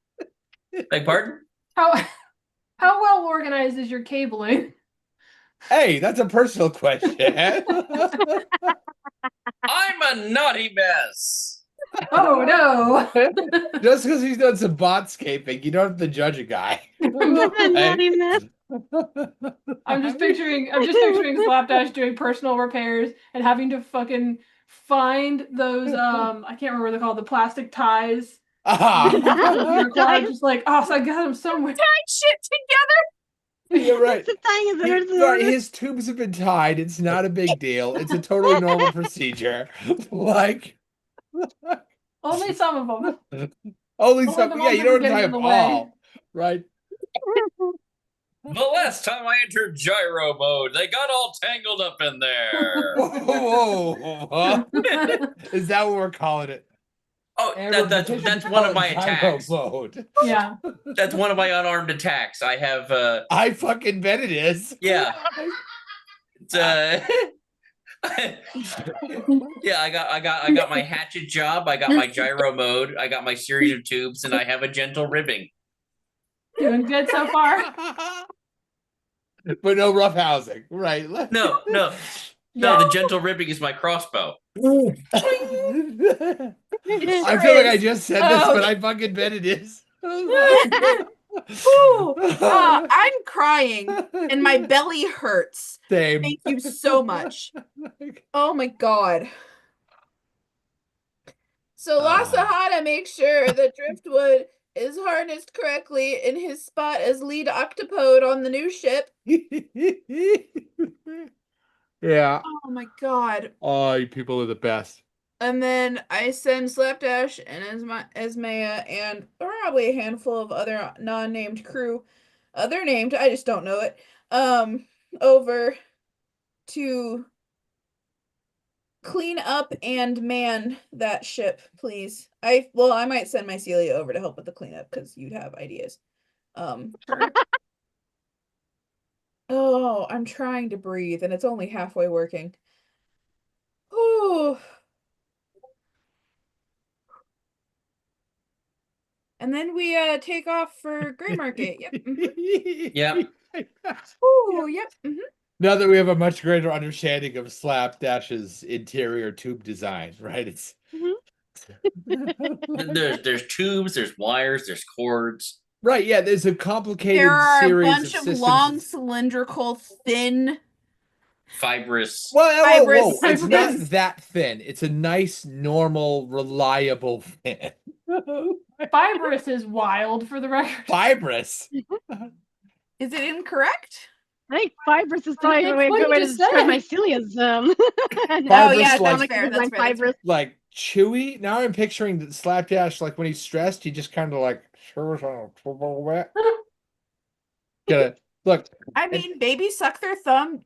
Beg pardon? How well organized is your cabling? Hey, that's a personal question. I'm a naughty mess. Oh no! Just because he's done some botscaping, you don't have to judge a guy. I'm just picturing Slapdash doing personal repairs and having to fucking find those I can't remember what they're called, the plastic ties. Just like, so I got them somewhere. Tie shit together. You're right. His tubes have been tied. It's not a big deal. It's a totally normal procedure. Like only some of them. Only some. Yeah, you don't tie them all, right? The last time I entered gyro mode, they got all tangled up in there. Whoa. Is that what we're calling it? Oh, that's one of my attacks. Mode. Yeah. That's one of my unarmed attacks. I have I fucking bet it is. Yeah. It's yeah, I got my hatchet job, I got my gyro mode, I got my series of tubes, and I have a gentle ribbing. Doing good so far. But no rough housing, right? No, the gentle ribbing is my crossbow. I feel like I just said this, but I fucking bet it is. I'm crying and my belly hurts. Same. Thank you so much. Oh my god. So Lasahada makes sure that driftwood is harnessed correctly in his spot as lead octopode on the new ship. Yeah. Oh my god. Oh, you people are the best. And then I send Slapdash and Esmea and probably a handful of other non-named crew, they're named, I just don't know it, over to clean up and man that ship, please. I might send my Celia over to help with the cleanup because you'd have ideas. Oh, I'm trying to breathe and it's only halfway working. Oh. And then we take off for Gray Market. Yep. Mm-hmm. Yep. Oh, yep. Mm-hmm. Now that we have a much greater understanding of Slapdash's interior tube design, right? It's There's tubes, there's wires, there's cords. Right, yeah, there's a complicated There are a series bunch of of systems. long, cylindrical, thin. Fibrous. Whoa. Fibrous. It's not that thin. It's a nice, normal, reliable thin. Fibrous is wild for the record. Fibrous. Is it incorrect? I think fibrous is probably That's a good what way you to just describe said. mycelia's. Oh yeah, like- that's fair. That's fair. Fibrous. Like chewy. Now I'm picturing the Slapdash, like when he's stressed, he just kind of like Gonna look. I mean, babies suck their thumb.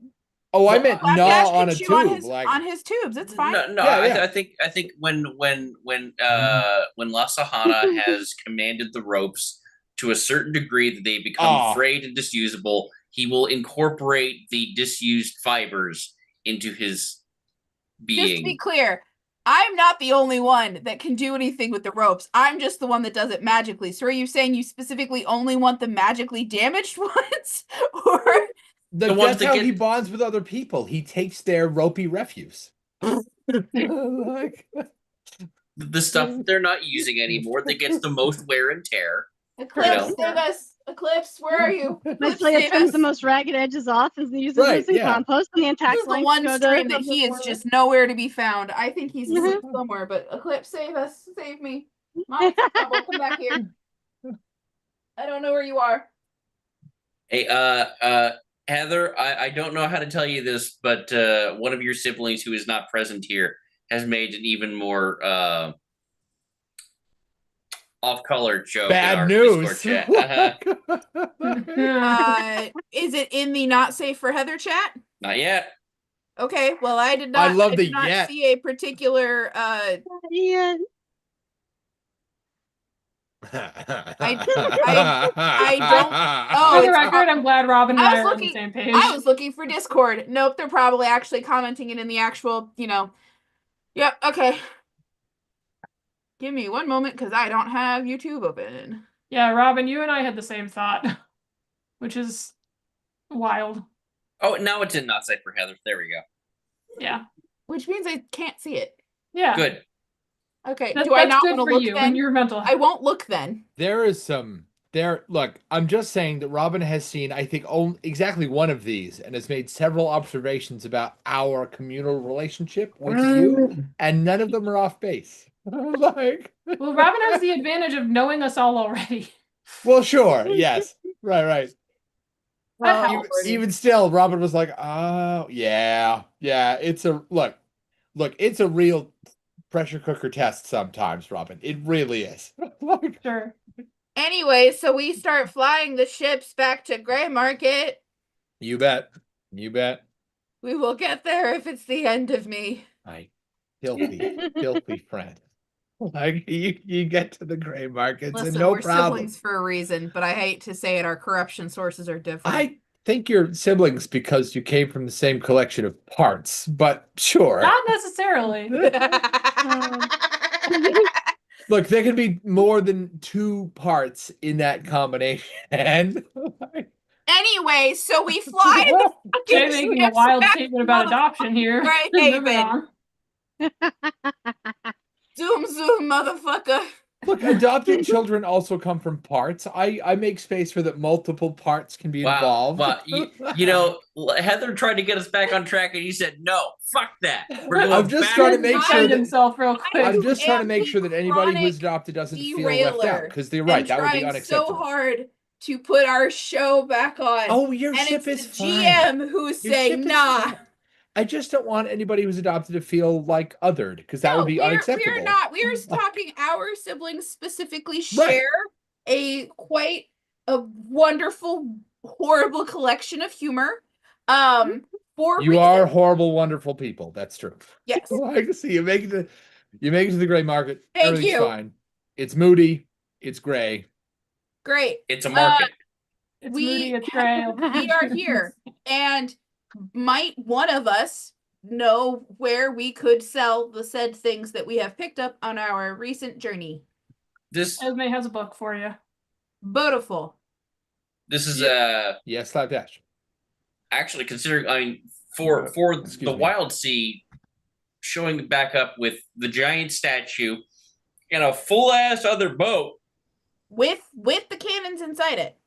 Oh, I meant Slapdash gnaw can on a chew tube. on his tubes. It's fine. No, Yeah. I think when La Sahana has commanded the ropes to a certain degree that they become frayed and disusable, he will incorporate the disused fibers into his being. Just to be clear, I'm not the only one that can do anything with the ropes. I'm just the one that does it magically. So are you saying you specifically only want the magically damaged ones? Or that's how he bonds with other people. He takes their ropey refuse. The stuff they're not using anymore that gets the most wear and tear. Eclipse, save us. Eclipse, where are you? Mycelia trims the most ragged edges off and uses this in compost, and the This intact is the one stream that he is just nowhere to be found. I think he's asleep somewhere, but Eclipse, save us. Save me. Mom, come back here. I don't know where you are. Hey, Heather, I don't know how to tell you this, but one of your siblings who is not present here has made an even more off-color joke. Bad news. Chat. Is it in the not safe for Heather chat? Not yet. Okay, well, I did not. I love the did not yet. see a particular. Yeah. I don't. For the record, I'm glad Robin and I are on the same page. I was looking for Discord. Nope, they're probably actually commenting it in the actual, Yep, okay. Give me one moment because I don't have YouTube open. Yeah, Robin, you and I had the same thought, which is wild. Oh, now it's in not safe for Heather. There we go. Yeah. Which means I can't see it. Yeah. Good. Okay. That's Do I not good want for to you look then? and your mental health. I won't look then. There is some look, I'm just saying that Robin has seen, I think, exactly one of these and has made several observations about our communal relationship with you, and none of them are off base. Well, Robin has the advantage of knowing us all already. Well, sure, yes. Right. Well, Even still, Robin was like, oh, yeah, it's a look, it's a real pressure cooker test sometimes, Robin. It really is. Sure. Anyway, so we start flying the ships back to Gray Market. You bet. We will get there if it's the end of me. My filthy friend. Like you get to the Gray Markets Listen, and no we're problem. siblings for a reason, but I hate to say it, our corruption sources are different. I think you're siblings because you came from the same collection of parts, but sure. Not necessarily. Look, there can be more than 2 parts in that combination. Anyway, so we fly in the Jay fucking making a ships wild back statement about adoption here. Right, Moving Haven. on. Zoom, motherfucker. Look, adopted children also come from parts. I make space for that multiple parts can be involved. Wow. Heather tried to get us back on track, and you said no. Fuck that. We're going I'm just back trying to make sure Find that himself real quick. I'm just trying to am make the sure that anybody who's chronic adopted doesn't feel left out. Because they're right, that would be trying unacceptable. so hard to put our show back on. Oh, your and ship it's is the fine. GM who's Your saying ship is nah. fine. I just don't want anybody who's adopted to feel like othered, because that would be unacceptable. We're not. We're talking our siblings specifically share a quite a wonderful, horrible collection of humor. You are horrible, wonderful people. That's true. Yes. I can see you make it to the Gray Market. Thank Everything's you. fine. It's moody. It's gray. Great. It's a market. It's moody, it's gray. We are here, and might one of us know where we could sell the said things that we have picked up on our recent journey? Esme has a book for you. Beautiful. This is Yes, Slapdash. actually considering. For Excuse the me. Wildsea, showing back up with the giant statue in a full ass other boat with the cannons inside it.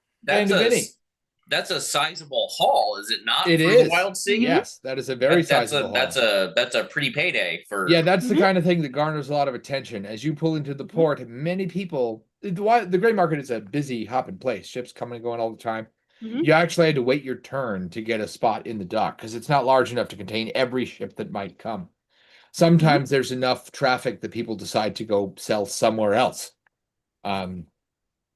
That's a sizable haul, is it not? It for is. the Wildsea? Yes, that is a very sizable haul. That's a pretty payday for. Yeah, that's the kind of thing that garners a lot of attention. As you pull into the port, many people. The gray market is a busy hopping place. Ships coming and going all the time. You actually had to wait your turn to get a spot in the dock because it's not large enough to contain every ship that might come. Sometimes there's enough traffic that people decide to go sell somewhere else.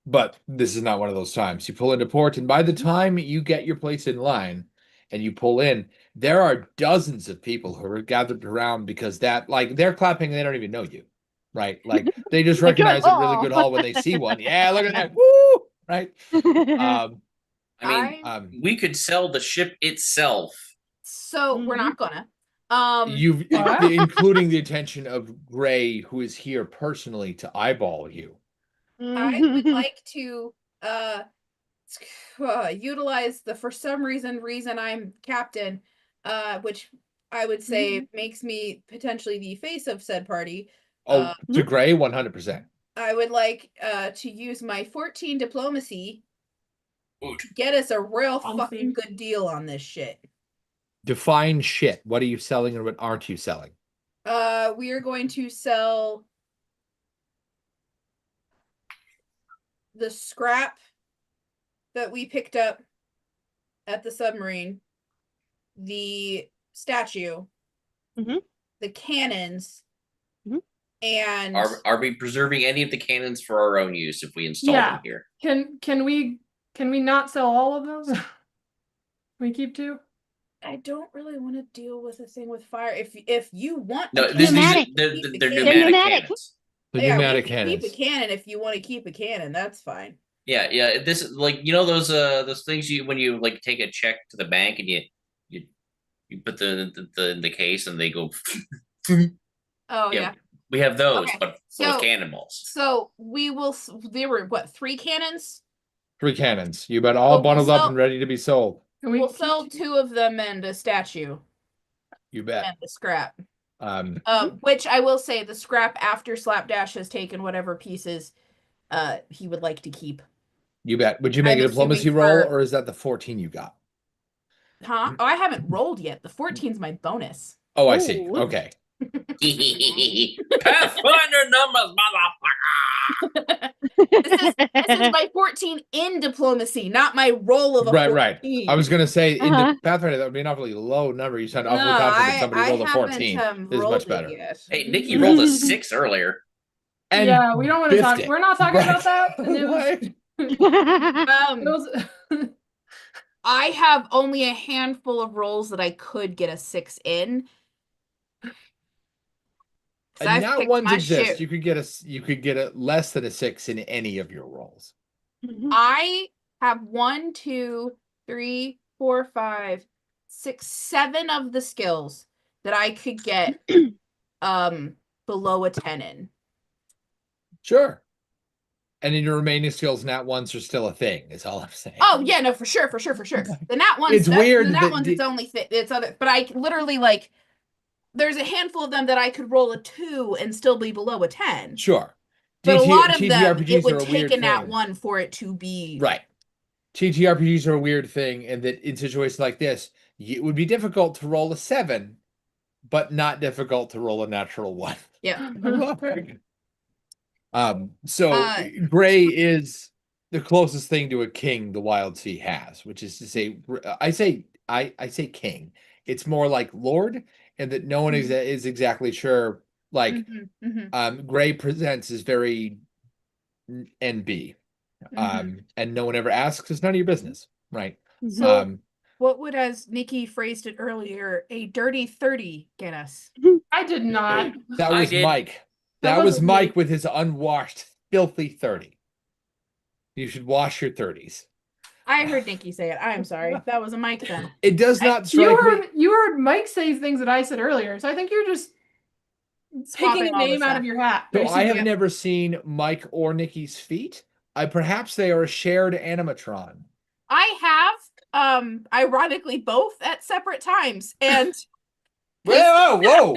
But this is not one of those times. You pull into port, and by the time you get your place in line and you pull in, there are dozens of people who are gathered around because they're clapping and they don't even know you, right? Like they just recognize a really good haul when they see one. Yeah, look at that. Woo! Right? We could sell the ship itself. So we're not gonna. You've including the attention of Gray, who is here personally to eyeball you. I would like to utilize the for some reason I'm captain, which I would say makes me potentially the face of said party. To Gray, 100%. I would like to use my 14 diplomacy to get us a real fucking good deal on this shit. Define shit. What are you selling and what aren't you selling? We are going to sell the scrap that we picked up at the submarine, the statue, the cannons, and are we preserving any of the cannons for our own use if we install them here? Can we not sell all of those? Can we keep 2? I don't really want to deal with a thing with fire. If you want, they're pneumatic cannons. The pneumatic cannons. Keep a cannon if you want to keep a cannon. That's fine. Yeah. This is like those things when you like take a check to the bank and you put the in the case and they go. Oh yeah. We have those, but with cannonballs. So there were 3 cannons? 3 cannons. You got all bundled up and ready to be sold. We'll sell 2 of them and a statue. You bet. And the scrap. Which I will say, the scrap after Slapdash has taken whatever pieces he would like to keep. You bet. Would you make a diplomacy roll, or is that the 14 you got? Huh? Oh, I haven't rolled yet. The 14's my bonus. Oh, I see. Okay. Pathfinder numbers, motherfucker. This is my 14 in diplomacy, not my roll of a 14. Right. I was gonna say in the Pathfinder that would be an awfully low number. You sound awfully confident somebody rolled a 14. Is much better. Hey, Nikki rolled a 6 earlier. And yeah, we don't want to talk. We're not talking about that. I have only a handful of rolls that I could get a 6 in. And not ones exist. Shit. You could get a less than a 6 in any of your rolls. I have 1, 2, 3, 4, 5, 6, 7 of the skills that I could get below a 10 in. Sure. And in your remaining skills, nat ones are still a thing, is all I'm saying. Oh yeah, no, for sure. The nat ones, it's weird. The nat ones, it's only it's other, but I literally there's a handful of them that I could roll a 2 and still be below a 10. Sure. But a lot of them, it would take a nat 1 for it to be right. TTRPGs are a weird thing, and that in situations like this, it would be difficult to roll a 7, but not difficult to roll a natural 1. Yeah. So Gray is the closest thing to a king the Wildsea has, which is to say, I say king. It's more like lord, and that no one is exactly sure. Gray presents as very NB, and no one ever asks. It's none of your business, right? So, what would, as Nikki phrased it earlier, a dirty 30 get us? I did not. That was Mike. That was Mike with his unwashed, filthy 30. You should wash your 30s. I heard Nikki say it. I'm sorry. That was a Mike then. It does not strike me. You heard Mike say things that I said earlier, so I think you're just picking a name out of your hat. So I have never seen Mike or Nikki's feet. Perhaps they are a shared animatron. I have, ironically, both at separate times, and Whoa!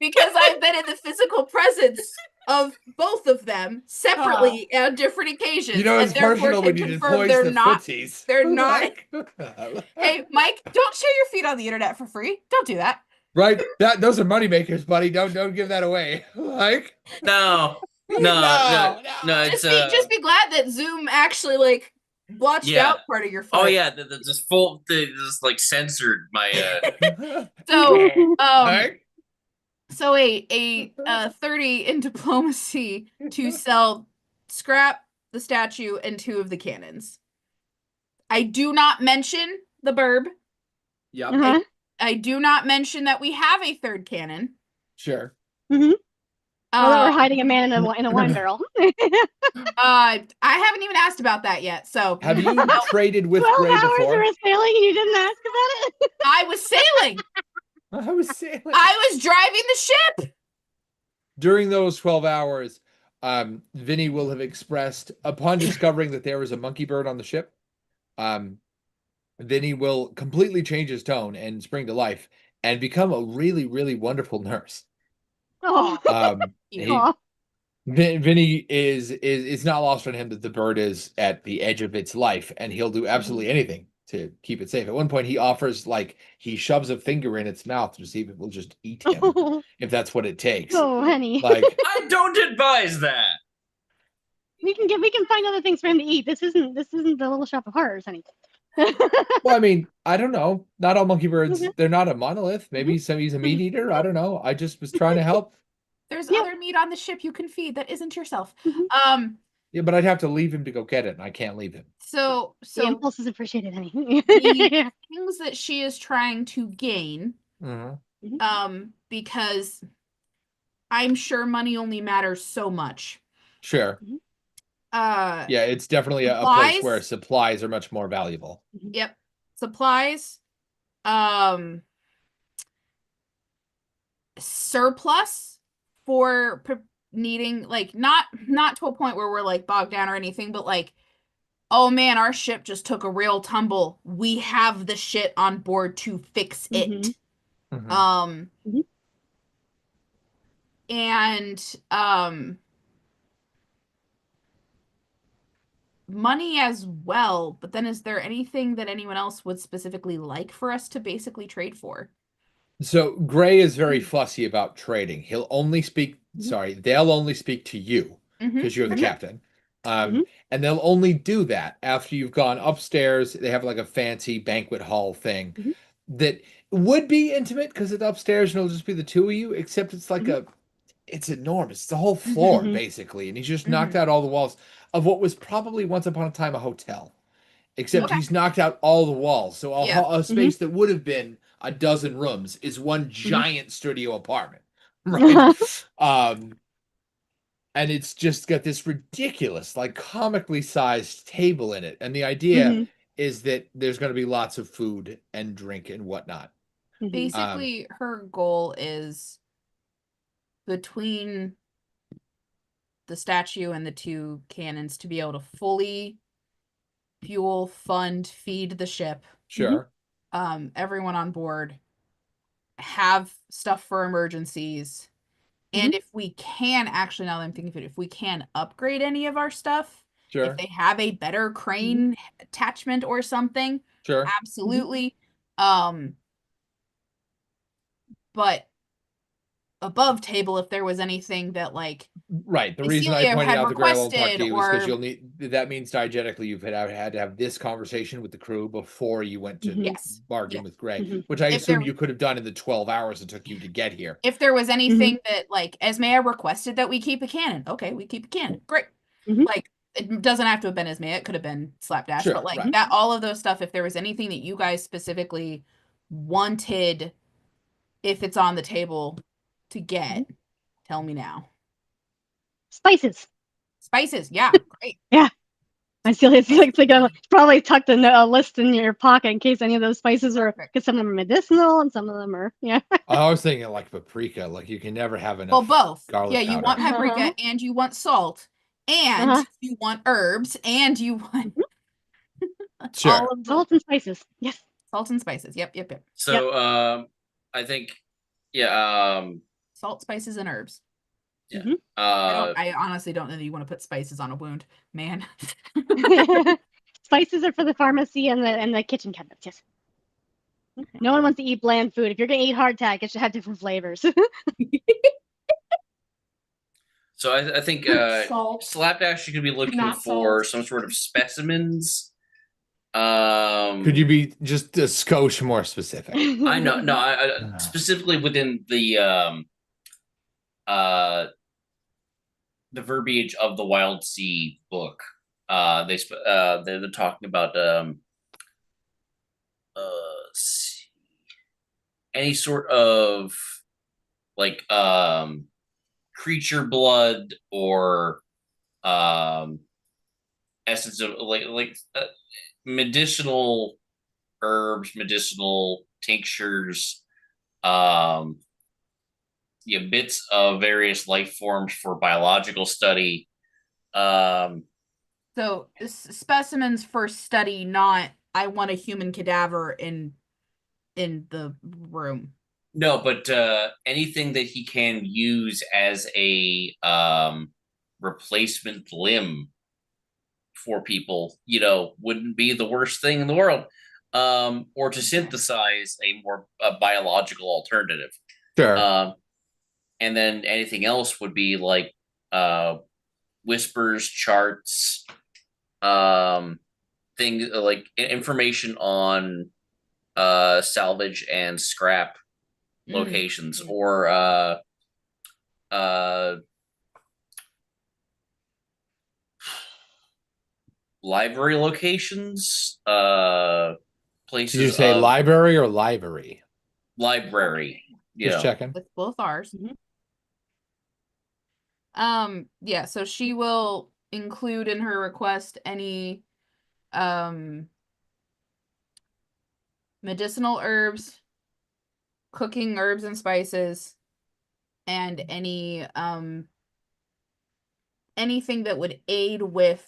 Because I've been in the physical presence of both of them separately on different occasions. You know, it's and therefore personal can when you confirm deploy they're the not. footsies. They're not. Like- Hey, Mike, don't share your feed on the internet for free. Don't do that. Right? Those are money makers, buddy. Don't give that away. Like No. It's Just be glad that Zoom actually like blotched Yeah. out part of your foot. Oh yeah, they just like censored my So Like, so a 30 in diplomacy to sell scrap, the statue, and 2 of the cannons. I do not mention the burb. yep. I do not mention that we have a 3rd cannon. Sure. Or that we're hiding a man in a wine barrel. I haven't even asked about that yet. So Have you traded with 12 Gray hours before? you were sailing and you didn't ask about it? I was sailing. I was sailing. I was driving the ship. During those 12 hours, Vinny will have expressed, upon discovering that there was a monkey bird on the ship, Vinny will completely change his tone and spring to life and become a really, really wonderful nurse. Oh. Vinny is it's not lost on him that the bird is at the edge of its life, and he'll do absolutely anything to keep it safe. At one point, he offers, like, he shoves a finger in its mouth to see if it will just eat him, if that's what it takes. Oh, honey. Like, I don't advise that. we can find other things for him to eat. This isn't the Little Shop of Horrors, honey. well, I mean, I don't know. Not all monkey birds, Mhm. they're not a monolith. Maybe he's a meat eater. I don't know. I just was trying to help. There's Yeah. other meat on the ship you can feed that isn't yourself. Mhm. Yeah, but I'd have to leave him to go get it, and I can't leave him. So The impulse is appreciated, honey. the things that she is trying to gain, Mhm. because I'm sure money only matters so much. Sure. Yeah, it's definitely a place where supplies are much more valuable. Yep. Supplies. Surplus for needing, like, not to a point where we're like bogged down or anything, but like, oh man, our ship just took a real tumble. We have the shit on board to fix it. Mhm. And money as well, but then is there anything that anyone else would specifically like for us to basically trade for? So Gray is very fussy about trading. He'll only speak, they'll only speak to you because you're the captain. And they'll only do that after you've gone upstairs. They have like a fancy banquet hall thing that would be intimate because it's upstairs and it'll just be the 2 of you, except it's like it's enormous. It's the whole floor basically. And he's just knocked out all the walls of what was probably once upon a time a hotel, except he's knocked out all the walls. So a space that would have been a dozen rooms is one giant studio apartment, right? And it's just got this ridiculous, like, comically sized table in it. And the idea is that there's going to be lots of food and drink and whatnot. Basically, her goal is between the statue and the 2 cannons to be able to fully fuel, fund, feed the ship. Sure. Everyone on board, have stuff for emergencies. And if we can, actually, now that I'm thinking of it, if we can upgrade any of our stuff, if they have a better crane attachment or something, absolutely. But above table, if there was anything that, like, right, the reason I pointed out the Gray won't talk to you is because you'll need, that means diegetically you've had to have this conversation with the crew before you went to bargain with Gray, which I assume you could have done in the 12 hours it took you to get here. If there was anything that, like, Esmea requested that we keep a cannon, okay, we keep a cannon, great. Like, it doesn't have to have been Esmea, it could have been Slapdash, but like that, all of those stuff, if there was anything that you guys specifically wanted, if it's on the table to get, tell me now. Spices, yeah, great. Yeah, I feel it's like probably tucked a list in your pocket in case any of those spices are, because some of them are medicinal and some of them are I was thinking like paprika, like you can never have enough. Well, both. Garlic you powder. Want paprika and you want salt and you want herbs and you want all of salt and spices. Yes. Salt and spices. Yep. So I think Salt, spices, and herbs. yeah. Mhm. I honestly don't know that you want to put spices on a wound, man. Spices are for the pharmacy and the kitchen cabinets. Yes. No one wants to eat bland food. If you're gonna eat hardtack, it should have different flavors. So I think Salt. Slapdash could be looking Not for salt. some sort of specimens. Could you be just a skosh more specific? I know, no, I specifically within the verbiage of the Wildsea book. They're talking about any sort of like creature blood or essence of like medicinal herbs, medicinal tinctures, bits of various life forms for biological study. So specimens for study, not I want a human cadaver in the room. No, but anything that he can use as a replacement limb for people, wouldn't be the worst thing in the world. Or to synthesize a more biological alternative. Sure. And then anything else would be like whispers, charts, things like information on salvage and scrap locations, or library locations, places. Did you say library or library? Library. Just checking. With both R's. Yeah, so she will include in her request any medicinal herbs, cooking herbs and spices, and any anything that would aid with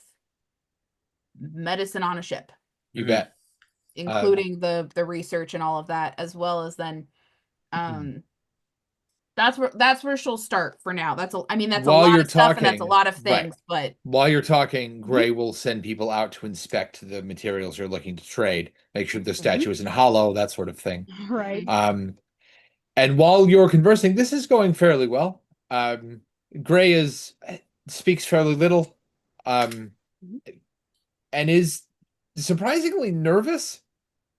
medicine on a ship. You bet. Including the research and all of that, as well as then that's where she'll start for now. That's a lot of stuff and that's a lot of things, right. But while you're talking, Gray will send people out to inspect the materials you're looking to trade, make sure the statue isn't hollow, that sort of thing. Right. And while you're conversing, this is going fairly well. Gray speaks fairly little, and is surprisingly nervous.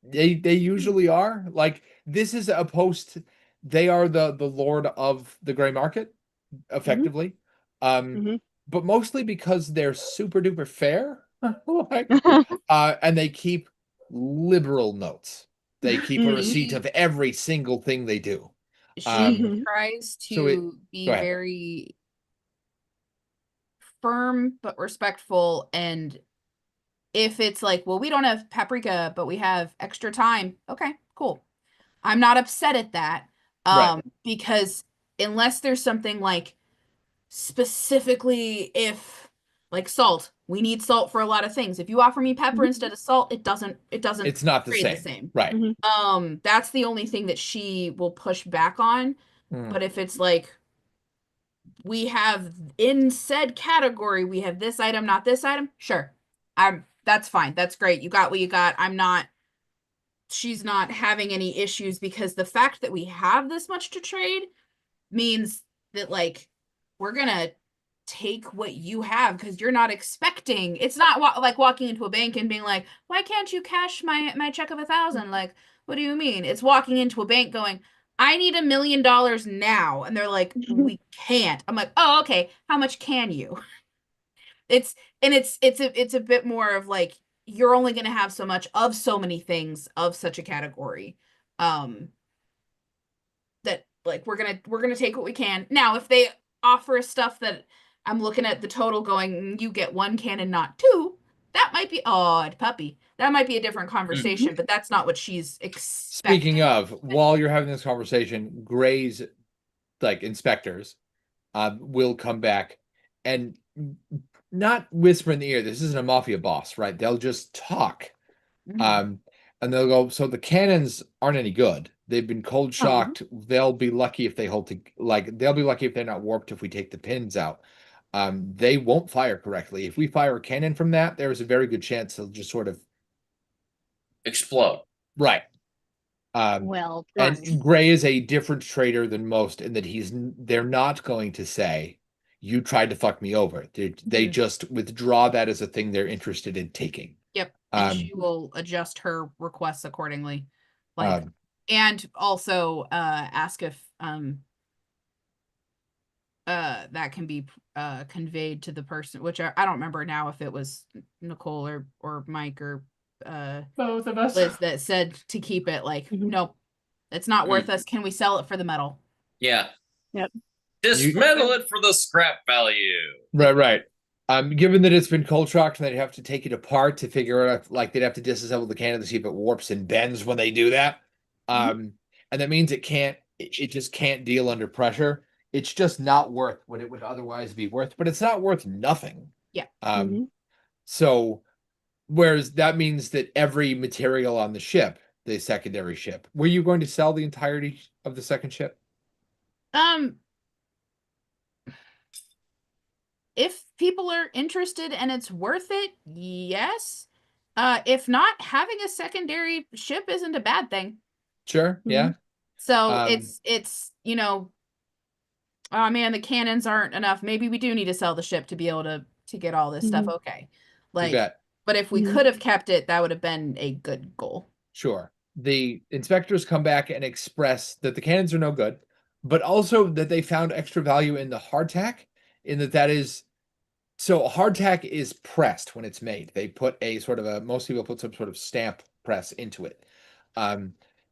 They usually are. Like, this is a post. They are the lord of the gray market, effectively. But mostly because they're super duper fair. And they keep liberal notes. They keep a receipt of every single thing they do. She tries to be very firm but respectful, and if it's like, well, we don't have paprika, but we have extra time. Okay, cool. I'm not upset at that. Because unless there's something like specifically, if like salt, we need salt for a lot of things. If you offer me pepper instead of salt, it doesn't it's not the same. Right. That's the only thing that she will push back on. But if it's like, we have in said category, we have this item, not this item, sure. That's fine. That's great. You got what you got. She's not having any issues, because the fact that we have this much to trade means that, like, we're gonna take what you have, because you're not expecting. It's not like walking into a bank and being like, why can't you cash my check of 1,000? Like, what do you mean? It's walking into a bank going, I need $1 million now, and they're like, we can't. I'm like, oh, okay. How much can you? It's a bit more of like, you're only going to have so much of so many things of such a category, that like we're gonna take what we can. Now, if they offer stuff that I'm looking at the total going, you get 1 can and not 2, that might be puppy. That might be a different conversation, but that's not what she's expecting. Speaking of, while you're having this conversation, Gray's like inspectors will come back and not whisper in the ear. This isn't a mafia boss, right? They'll just talk. And they'll go, so the cannons aren't any good. They've been cold shocked. They'll be lucky if they they'll be lucky if they're not warped if we take the pins out. They won't fire correctly. If we fire a cannon from that, there's a very good chance they'll just sort of explode. Right. Well done. And Gray is a different trader than most in that they're not going to say, you tried to fuck me over. They just withdraw that as a thing they're interested in taking. Yep. And she will adjust her requests accordingly. And also ask if that can be conveyed to the person, which I don't remember now if it was Nicole or Mike or both of us Liz that said to keep it. Nope, it's not worth us. Can we sell it for the metal? Yeah. Yep. Dismantle it for the scrap value. Right. Given that it's been cold shocked and they'd have to take it apart to figure out, they'd have to disassemble the cannon to see if it warps and bends when they do that. And that means it just can't deal under pressure. It's just not worth what it would otherwise be worth, but it's not worth nothing. Yeah. So, whereas that means that every material on the ship, the secondary ship, were you going to sell the entirety of the second ship? If people are interested and it's worth it, yes. If not, having a secondary ship isn't a bad thing. Sure. Yeah. So it's oh man, the cannons aren't enough. Maybe we do need to sell the ship to be able to get all this stuff. Okay. But if we could have kept it, that would have been a good goal. Sure. The inspectors come back and express that the cannons are no good, but also that they found extra value in the hardtack, in that is, so hardtack is pressed when it's made. They put most people put some sort of stamp press into it.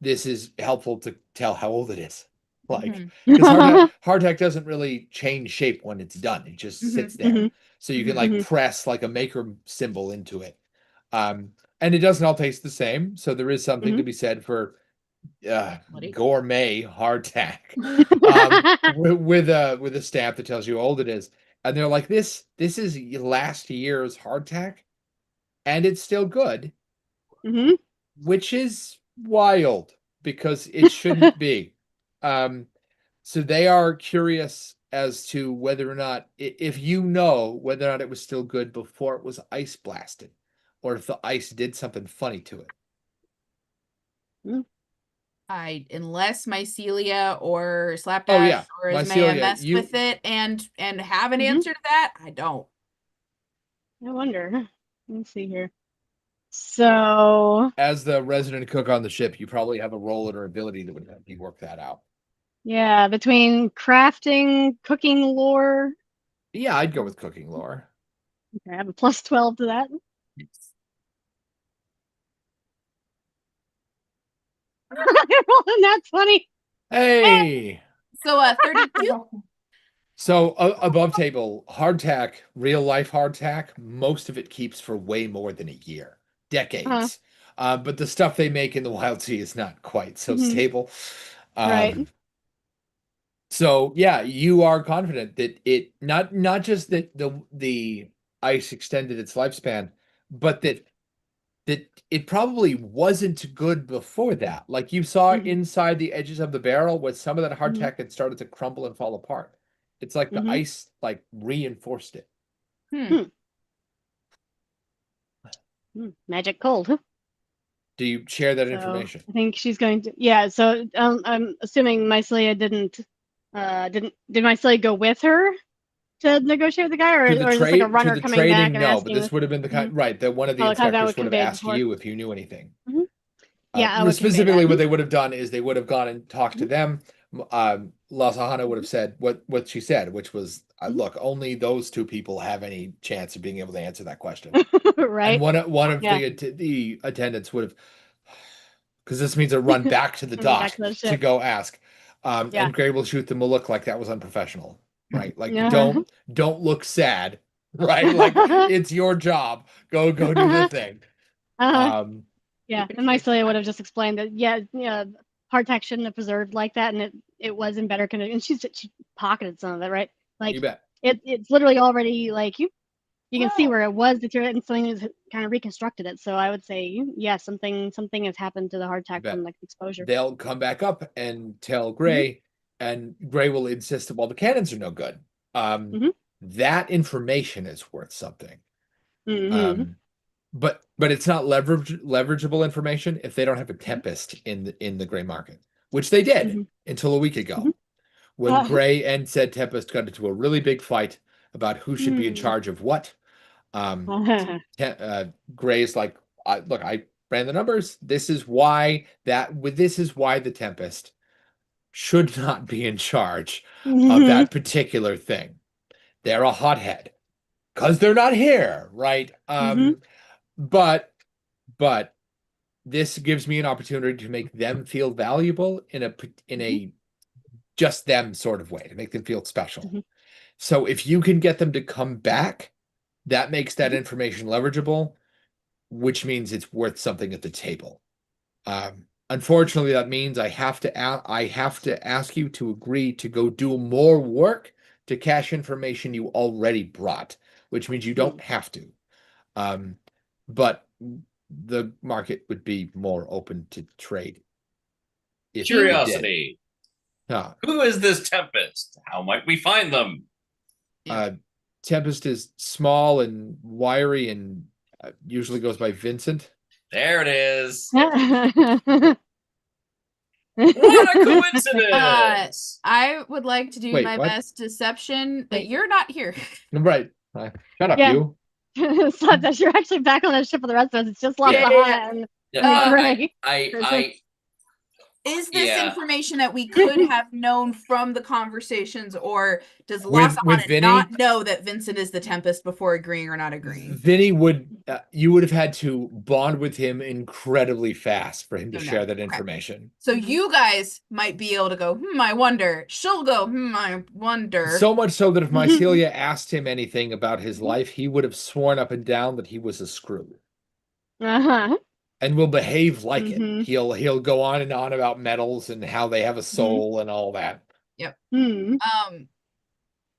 This is helpful to tell how old it is. Because hardtack doesn't really change shape when it's done. It just sits there. So you can press like a maker symbol into it. And it doesn't all taste the same. So there is something to be said for gourmet hardtack with a stamp that tells you how old it is. And they're like, this is last year's hardtack, and it's still good, which is wild because it shouldn't be. So they are curious as to whether or not, if you know whether or not it was still good before it was ice blasted, or if the ice did something funny to it. Unless Mycelia or Slapdash or Ismaya mess with it and have an answer to that, I don't. I wonder. Let's see here. So, as the resident cook on the ship, you probably have a role or ability that would help you work that out. Yeah, between crafting, cooking lore. Yeah, I'd go with cooking lore. Okay, I have a plus 12 to that. Rolling that 20. Hey. So 32. So above table, hardtack, real life hardtack, most of it keeps for way more than a year, decades. But the stuff they make in the Wildsea is not quite so stable. Right. So yeah, you are confident that it not just that the ice extended its lifespan, but that it probably wasn't good before that. Like you saw inside the edges of the barrel where some of that hardtack had started to crumble and fall apart. It's like the ice reinforced it. Magic cold. Huh? Do you share that information? I think she's going to. Yeah. So I'm assuming Mycelia did Mycelia go with her to negotiate with the guy, or is this like a runner coming back and asking? No, but this would have been the kind, right? That one of the inspectors would have asked you if you knew anything. Yeah. Specifically, what they would have done is they would have gone and talked to them. Lasahana would have said what she said, which was, "Look, only those two people have any chance of being able to answer that question." Right. And one of the attendants would have, because this means a run back to the dock to go ask. And Gray will shoot them a look like that was unprofessional, right? Like don't look sad, right? Like it's your job. Go do the thing. And Mycelia would have just explained that hardtack shouldn't have preserved like that, and it was in better condition. And she pocketed some of it, right? Like you bet. It's literally already like you can see where it was deteriorated, and something kind of reconstructed it. So I would say, yeah, something has happened to the hardtack from like exposure. They'll come back up and tell Gray, and Gray will insist that, well, the cannons are no good. That information is worth something. But it's not leverageable information if they don't have a Tempest in the gray market, which they did until a week ago, when Gray and said Tempest got into a really big fight about who should be in charge of what. Gray's like, look, I ran the numbers. This is why the Tempest should not be in charge of that particular thing. They're a hothead because they're not here, right? But this gives me an opportunity to make them feel valuable in a just them sort of way, to make them feel special. So if you can get them to come back, that makes that information leverageable, which means it's worth something at the table. Unfortunately, that means I have to ask you to agree to go do more work to cache information you already brought, which means you don't have to. But the market would be more open to trade. Curiosity. Who is this Tempest? How might we find them? Tempest is small and wiry and usually goes by Vincent. There it is. What a coincidence! I would like to do my best deception that you're not here. Right. Shut up, you. So that you're actually back on the ship with the rest of us. It's just left behind. Is this information that we could have known from the conversations, or does Lasahana not know that Vincent is the Tempest before agreeing or not agreeing? Vinny you would have had to bond with him incredibly fast for him to share that information. So you guys might be able to go, I wonder. She'll go, I wonder. So much so that if Mycelia asked him anything about his life, he would have sworn up and down that he was a screw. And will behave like it. He'll go on and on about metals and how they have a soul and all that. Yep.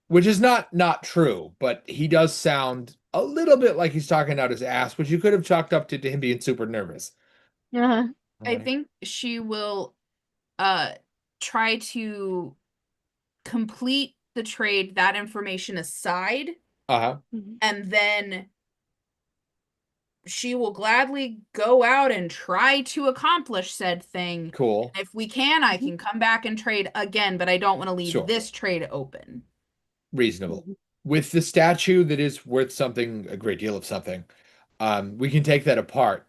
Which is not true, but he does sound a little bit like he's talking out his ass, which you could have chalked up to him being super nervous. I think she will try to complete the trade, that information aside, and then she will gladly go out and try to accomplish said thing. Cool. If we can, I can come back and trade again, but I don't want to leave this trade open. Reasonable. With the statue that is worth something, a great deal of something, we can take that apart,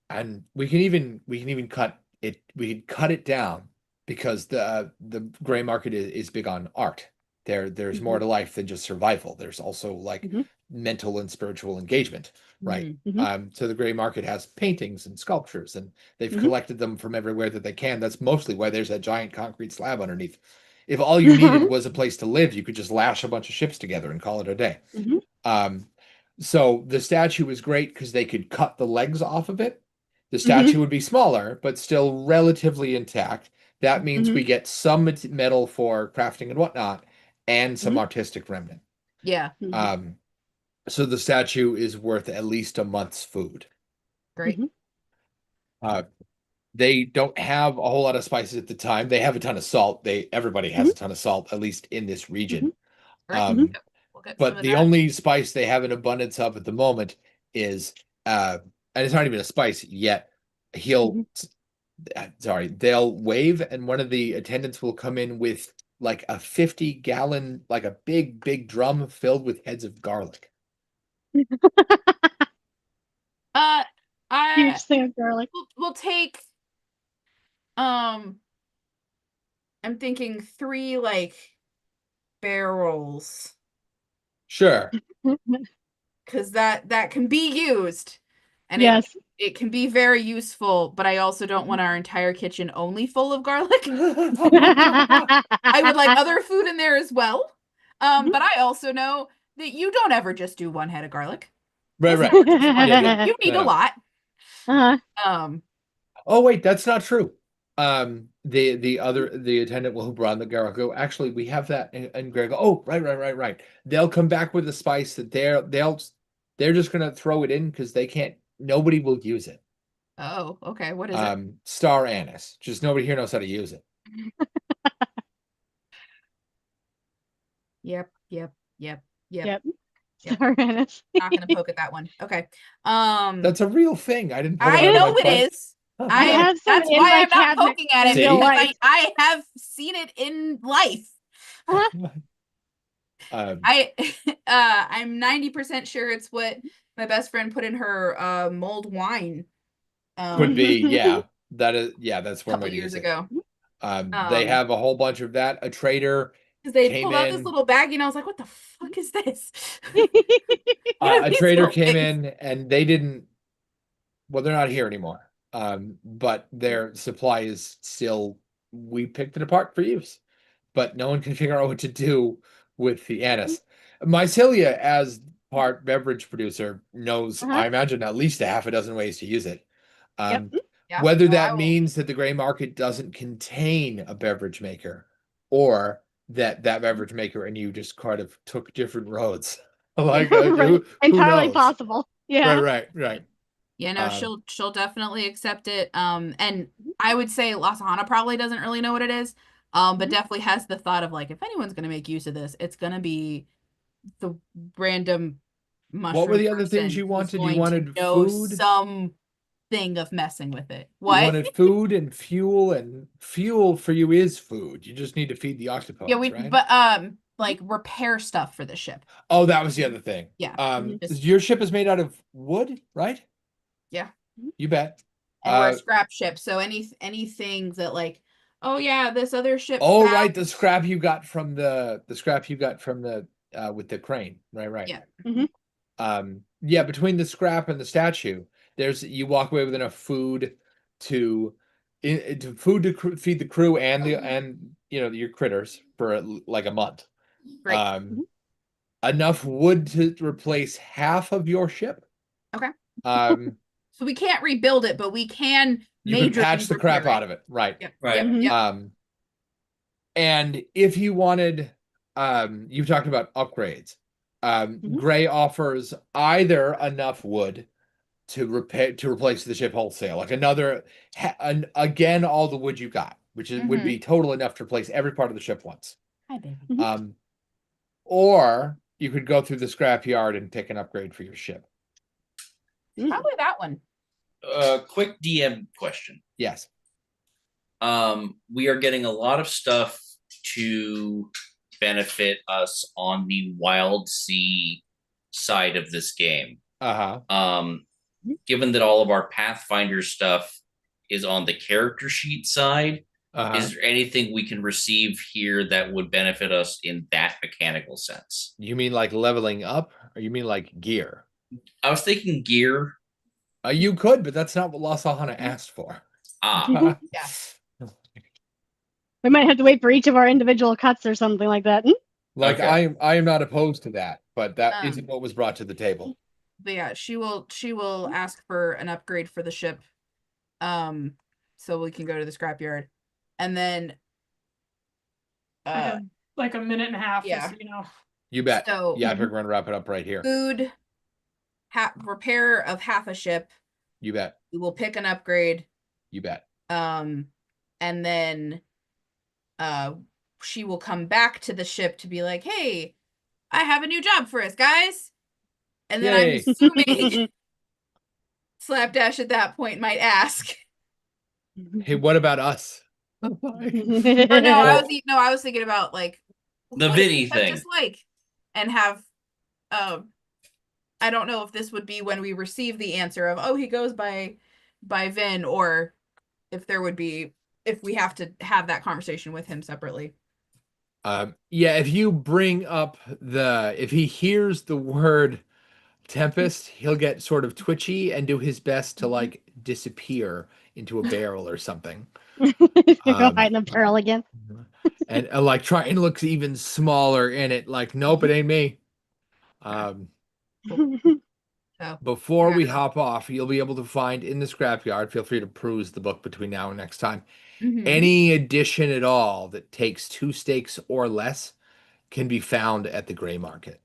and we can even cut it. We can cut it down because the gray market is big on art. There's more to life than just survival. There's also like mental and spiritual engagement, right? So the gray market has paintings and sculptures, and they've collected them from everywhere that they can. That's mostly why there's that giant concrete slab underneath. If all you needed was a place to live, you could just lash a bunch of ships together and call it a day. So the statue is great because they could cut the legs off of it. The statue would be smaller, but still relatively intact. That means we get some metal for crafting and whatnot, and some artistic remnant. Yeah. So the statue is worth at least a month's food. Great. They don't have a whole lot of spices at the time. They have a ton of salt. Everybody has a ton of salt, at least in this region. But the only spice they have an abundance of at the moment is, and it's not even a spice yet. They'll wave, and one of the attendants will come in with like a 50-gallon, like a big drum filled with heads of garlic. Huge thing of garlic. We'll take. I'm thinking 3 like barrels. Sure. Because that can be used, and it can be very useful. But I also don't want our entire kitchen only full of garlic. I would like other food in there as well. But I also know that you don't ever just do 1 head of garlic. Right. You need a lot. Oh wait, that's not true. The attendant who brought the garlic go, actually we have that, and Greg go, oh right. They'll come back with a spice that They're just gonna throw it in because they can't. Nobody will use it. Oh, okay. What is it? Star anise. Just nobody here knows how to use it. Yep. Yep. Star anise. Not gonna poke at that one. Okay. That's a real thing. I didn't. I know it is. I have some That's in why my I'm not cabinet poking at it in real because life. I have seen it in life. I'm 90% sure it's what my best friend put in her mulled wine. Could be, yeah. That is, yeah. That's one couple way to years use it. ago. They have a whole bunch of that. A trader because they came pulled out this in. little baggie, and I was like, "What the fuck is this?" A trader came in, and they didn't. Well, they're not here anymore. But their supply is still. We picked it apart for use, but no one can figure out what to do with the anise. Mycelia, as part beverage producer, knows. I imagine at least a half a dozen ways to use it. Yep. Yeah, Whether no, that means that the gray market doesn't contain a beverage maker, or that beverage maker and you just kind of took different roads. Like right. Entirely knows? possible. Yeah. Right. Yeah, no, she'll definitely accept it. And I would say Lasahana probably doesn't really know what it is. But definitely has the thought of like, if anyone's gonna make use of this, it's gonna be the random mushroom. What were the other things you wanted? You wanted food? Something of messing with it. What? You wanted food and fuel, and fuel for you is food. You just need to feed the octopus. Yeah, right? But like repair stuff for the ship. Oh, that was the other thing. Yeah. Your ship is made out of wood, right? Yeah. You bet. And we're a scrap ship, so anything that like, oh yeah, this other ship. Oh right, the scrap you got from the with the crane. Right. Yeah. Yeah, between the scrap and the statue, you walk away with enough food to feed the crew and your critters for like a month. Great. Enough wood to replace half of your ship. Okay. So we can't rebuild it, but we can patch the crap out of it. Right. Yep. Right. Yep. And if you wanted, you talked about upgrades. Gray offers either enough wood to replace the ship wholesale, like again all the wood you got, which would be total enough to replace every part of the ship once. Hi, baby. Or you could go through the scrapyard and pick an upgrade for your ship. Probably that one. Quick DM question. Yes. We are getting a lot of stuff to benefit us on the Wildsea side of this game. Given that all of our Pathfinder stuff is on the character sheet side, is there anything we can receive here that would benefit us in that mechanical sense? You mean like leveling up, or you mean like gear? I was thinking gear. You could, but that's not what Lasahana asked for. Yeah. We might have to wait for each of our individual cuts or something like that. Like okay. I am not opposed to that, but that isn't what was brought to the table. But yeah, she will ask for an upgrade for the ship, so we can go to the scrapyard, and then I have like a minute and a half. Yeah. Just, You bet. So, yeah, I think we're gonna wrap it up right here. Food, repair of half a ship. You bet. We will pick an upgrade. You bet. And then she will come back to the ship to be like, hey, I have a new job for us, guys. And then I'm assuming Slapdash at that point might ask, hey, what about us? or no, I was thinking about like the Vinny thing. Just like, and have I don't know if this would be when we receive the answer of, oh, he goes by Vin, or if we have to have that conversation with him separately. Yeah, if you bring up if he hears the word Tempest, he'll get sort of twitchy and do his best to like disappear into a barrel or something. Go hide in a barrel again. And like try and look even smaller in it, like, nope, it ain't me. Before we hop off, you'll be able to find in the scrapyard, feel free to peruse the book between now and next time, any addition at all that takes 2 stakes or less can be found at the gray market.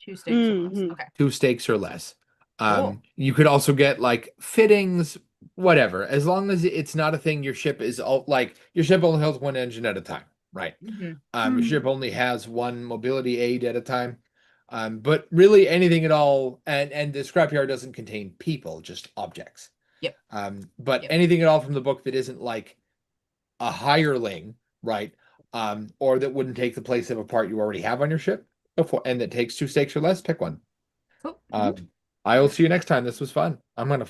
2 stakes or less. Okay. 2 stakes or less. Cool. You could also get like fittings, whatever, as long as it's not a thing your ship is all like your ship only holds one engine at a time, right? Your ship only has one mobility aid at a time. But really anything at all, and the scrapyard doesn't contain people, just objects. Yep. But anything at all from the book that isn't like a hireling, right? Or that wouldn't take the place of a part you already have on your ship before, and that takes 2 stakes or less, pick one. Cool. I will see you next time. This was fun. I'm gonna